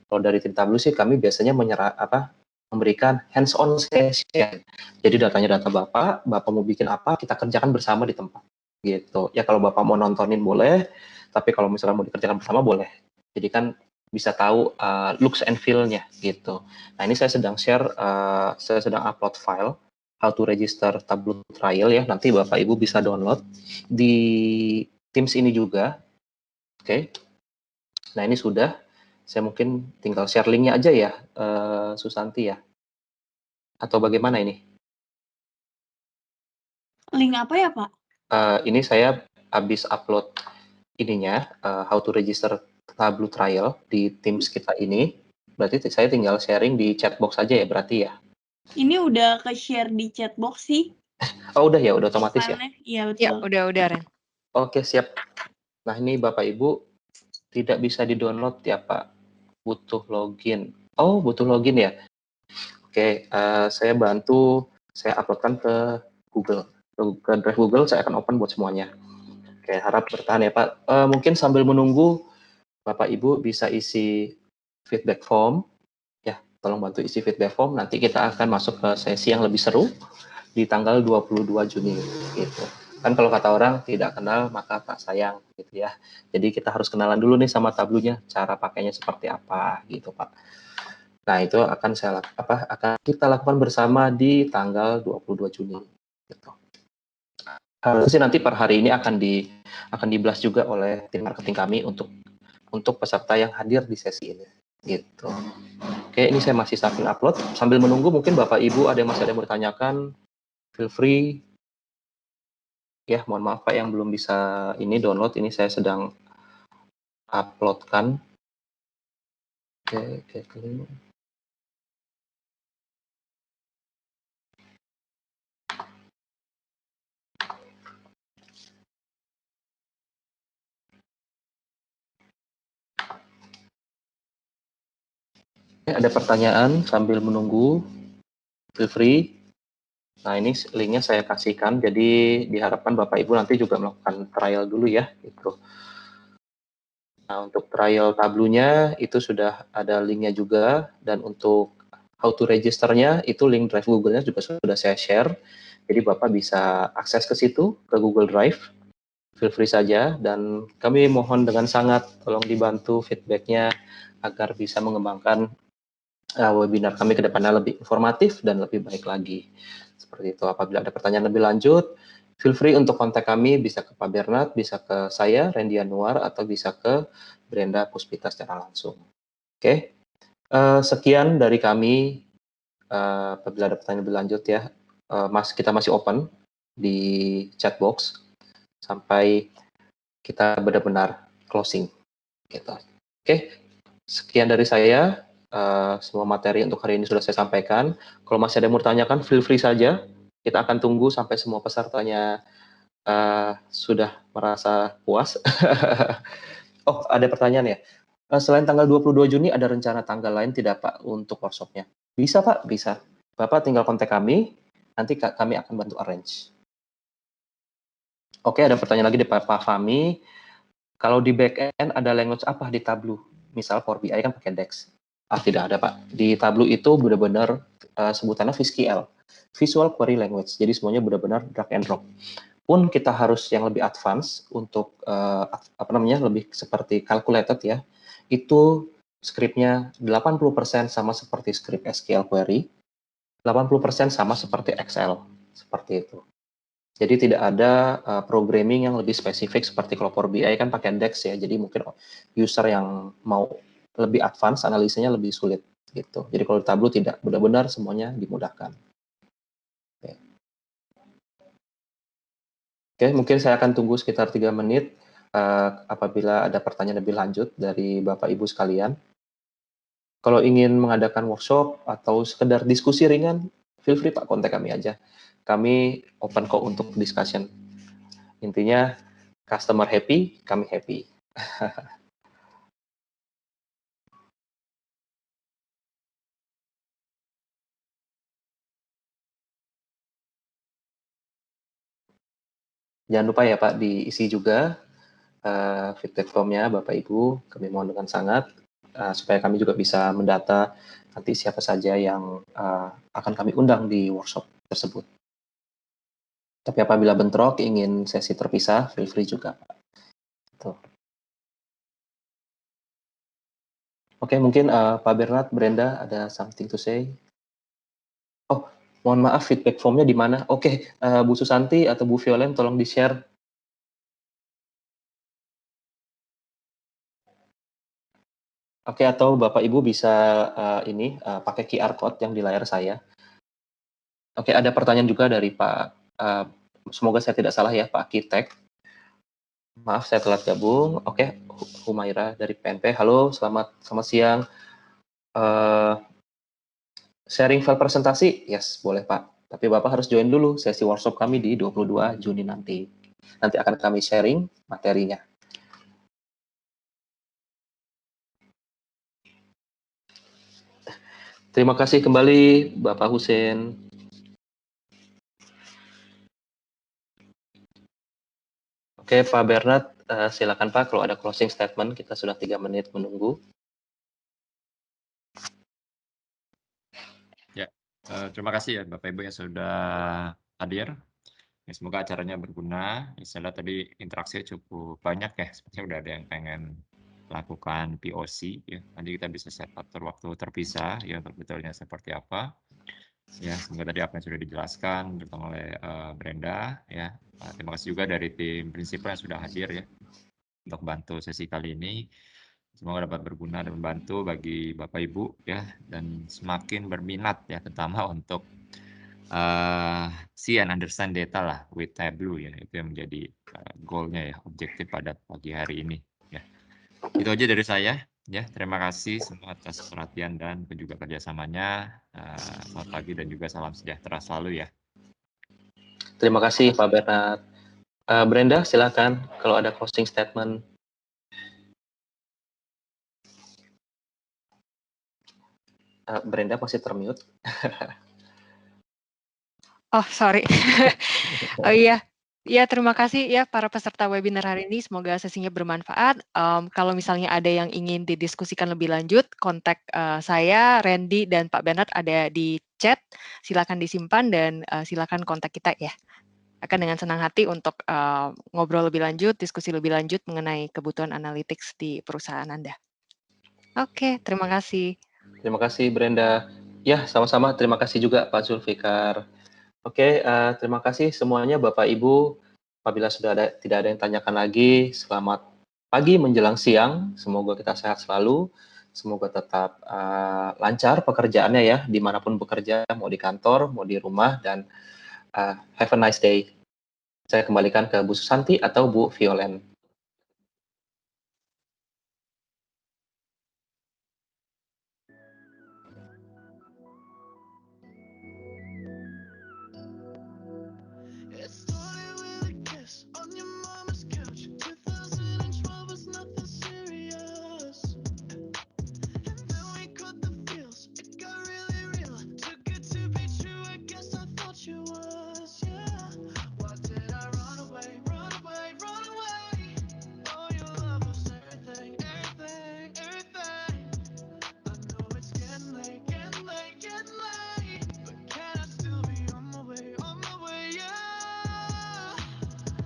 Kalau dari tim Tableau sih kami biasanya memberikan hands-on session. Jadi datanya data Bapak mau bikin apa, kita kerjakan bersama di tempat. Gitu. Ya kalau Bapak mau nontonin boleh, tapi kalau misalnya mau dikerjakan bersama boleh. Jadi kan bisa tahu looks and feel-nya gitu. Nah, ini saya sedang share, saya sedang upload file how to register Tableau trial ya. Nanti Bapak Ibu bisa download di Teams ini juga. Oke. Nah, ini sudah. Saya mungkin tinggal share link-nya aja ya, Susanti ya. Atau bagaimana ini? Link apa ya, Pak? Ini saya habis upload ininya, how to register Tableau trial di Teams kita ini. Berarti saya tinggal sharing di chat box aja ya berarti ya? Ini udah ke-share di chat box sih. Oh udah ya, udah otomatis ya? Iya, Ya, betul. udah, Ren. Oke, siap. Nah, ini Bapak Ibu tidak bisa di-download ya, Pak. Butuh login. Oh, butuh login ya? Oke, saya bantu, saya uploadkan ke Google. Ke Drive Google, saya akan open buat semuanya. Oke, harap bertahan ya, Pak. Mungkin sambil menunggu, Bapak Ibu bisa isi feedback form. Ya, tolong bantu isi feedback form. Nanti kita akan masuk ke sesi yang lebih seru di tanggal 22 Juni. Gitu. Kan kalau kata orang, tidak kenal maka tak sayang. Gitu ya. Jadi kita harus kenalan dulu nih sama tablunya, cara pakainya seperti apa, gitu Pak. Nah, itu akan akan kita lakukan bersama di tanggal 22 Juni. Gitu. Harusnya nanti per hari ini akan diblast juga oleh tim marketing kami untuk peserta yang hadir di sesi ini. gitu. Oke, ini saya masih sambil upload. Sambil menunggu mungkin Bapak Ibu masih ada yang mau ditanyakan, feel free. Ya, mohon maaf Pak yang belum bisa ini download, ini saya sedang uploadkan. Oke. Ada pertanyaan sambil menunggu, feel free. Nah, ini linknya saya kasihkan, jadi diharapkan Bapak Ibu nanti juga melakukan trial dulu ya. Gitu. Nah, untuk trial Tableau-nya itu sudah ada linknya juga, dan untuk how to register-nya itu link Drive Google-nya juga sudah saya share. Jadi Bapak bisa akses ke situ, ke Google Drive, feel free saja, dan kami mohon dengan sangat tolong dibantu feedback-nya agar bisa mengembangkan webinar kami ke depannya lebih informatif dan lebih baik lagi. Seperti itu. Apabila ada pertanyaan lebih lanjut, feel free untuk kontak kami, bisa ke Pak Bernard, bisa ke saya, Randy Anwar, atau bisa ke Brenda Puspita secara langsung. Oke, sekian dari kami. Apabila ada pertanyaan lebih lanjut ya, kita masih open di chat box sampai kita benar-benar closing. Gitu. Oke, sekian dari saya. Semua materi untuk hari ini sudah saya sampaikan. Kalau masih ada yang mau ditanyakan, feel free saja. Kita akan tunggu sampai semua pesertanya sudah merasa puas. Oh, ada pertanyaan ya. Selain tanggal 22 Juni, ada rencana tanggal lain tidak Pak untuk workshopnya? Bisa Pak, bisa. Bapak tinggal kontak kami, nanti kami akan bantu arrange. Oke, ada pertanyaan lagi dari Pak Fahmi. Kalau di back-end ada language apa di Tableau? Misal Power BI kan pakai DEX. Tidak ada Pak. Di Tableau itu benar-benar sebutannya VSQL, Visual Query Language. Jadi semuanya benar-benar drag and drop. Pun kita harus yang lebih advance untuk lebih seperti calculated ya. Itu scriptnya 80% sama seperti script SQL query, 80% sama seperti Excel, seperti itu. Jadi tidak ada programming yang lebih spesifik seperti kalau Power BI kan pakai DEX ya, jadi mungkin user yang mau lebih advance, analisanya lebih sulit gitu. Jadi kalau di Tableau tidak, benar-benar semuanya dimudahkan. Oke, mungkin saya akan tunggu sekitar 3 menit apabila ada pertanyaan lebih lanjut dari Bapak Ibu sekalian. Kalau ingin mengadakan workshop atau sekedar diskusi ringan, feel free Pak, kontak kami aja. Kami open kok untuk discussion. Intinya, customer happy, kami happy. Jangan lupa ya Pak, diisi juga feedback formnya Bapak Ibu. Kami mohon dengan sangat, supaya kami juga bisa mendata nanti siapa saja yang akan kami undang di workshop tersebut. Tapi apabila bentrok ingin sesi terpisah, feel free juga Pak. Tuh. Oke, mungkin Pak Bernard, Brenda ada something to say? Oh, mohon maaf, feedback formnya di mana? Oke, Bu Susanti atau Bu Violen tolong di-share. Oke, atau Bapak Ibu bisa pakai QR code yang di layar saya. Oke, ada pertanyaan juga dari Pak, semoga saya tidak salah ya, Pak Arsitek. Maaf, saya telat gabung. Oke, Humaira dari PNP. Halo, selamat siang. Sharing file presentasi? Yes, boleh Pak. Tapi Bapak harus join dulu sesi workshop kami di 22 Juni nanti. Nanti akan kami sharing materinya. Terima kasih kembali Bapak Husein. Oke, Pak Bernard, silakan Pak, kalau ada closing statement, kita sudah 3 menit menunggu. Ya, terima kasih ya Bapak Ibu yang sudah hadir. Ya, semoga acaranya berguna. Misalnya tadi interaksi cukup banyak ya, sepertinya udah ada yang pengen lakukan POC ya. Nanti kita bisa set atur waktu terpisah ya untuk detailnya seperti apa. Ya, semoga tadi apa yang sudah dijelaskan terutama oleh Brenda ya. Terima kasih juga dari tim prinsipal yang sudah hadir ya untuk bantu sesi kali ini. Semoga dapat berguna dan membantu bagi Bapak Ibu ya, dan semakin berminat ya, terutama untuk see and understand data lah with Tableau ya, itu yang menjadi goal-nya ya, objektif pada pagi hari ini ya. Itu aja dari saya ya. Terima kasih semua atas perhatian dan juga kerjasamanya. Selamat pagi dan juga salam sejahtera selalu ya. Terima kasih Pak Bernard. Brenda, silakan kalau ada closing statement. Brenda masih termute. Oh, sorry. Oh iya. Ya, terima kasih ya para peserta webinar hari ini. Semoga sesinya bermanfaat. Kalau misalnya ada yang ingin didiskusikan lebih lanjut, kontak saya, Randy, dan Pak Bernard ada di chat. Silakan disimpan dan silakan kontak kita ya. Akan dengan senang hati untuk ngobrol lebih lanjut, diskusi lebih lanjut mengenai kebutuhan analytics di perusahaan Anda. Oke, terima kasih. Terima kasih Brenda. Ya, sama-sama. Terima kasih juga Pak Zulfikar. Oke, terima kasih semuanya Bapak Ibu. Apabila sudah tidak ada yang tanyakan lagi, selamat pagi menjelang siang. Semoga kita sehat selalu. Semoga tetap lancar pekerjaannya ya, dimanapun bekerja, mau di kantor, mau di rumah, dan have a nice day. Saya kembalikan ke Bu Susanti atau Bu Violen. It started with a kiss on your mama's couch. 2012 was nothing serious. And then we caught the feels. It got really real. Too good to be true. I guess I thought you was, yeah. Why did I run away, run away, run away? Oh, your love was everything, everything, everything. I know it's getting late, getting late, getting late. But can I still be on my way, yeah.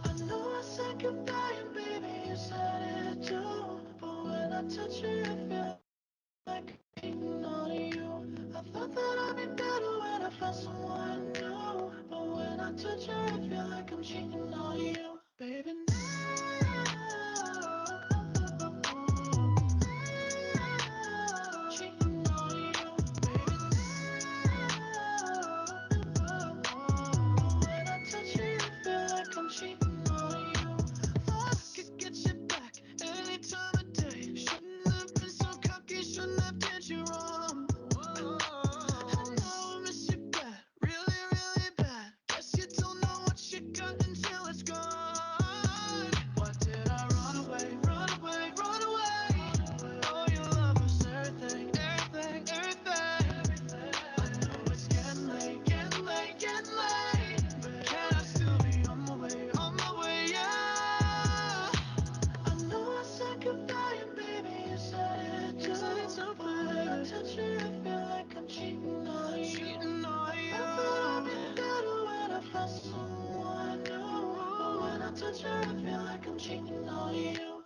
I know I said goodbye and baby you said it too. But when I touch you, I feel like cheating on you. I thought that I'd be better when I found someone new. But when I touch you, I feel like I'm cheating on you. Baby, cheating on you. Baby, when I touch you, I feel like I'm cheating on you. Thought I could get you back any time of day. Shouldn't have been so cocky, shouldn't have did you wrong. I know I miss you bad, really, really bad. Guess you don't know what you got until it's gone. Why did I run away, run away, run away? Oh, your love was everything, everything, everything. I know it's getting late, getting late, getting late. But can I still be on my way, yeah. I know I said goodbye and baby you said it too. But when I touch you, I feel like I'm cheating on you. I thought I'd be better when I found someone new. But when I touch you, I feel like I'm cheating on you.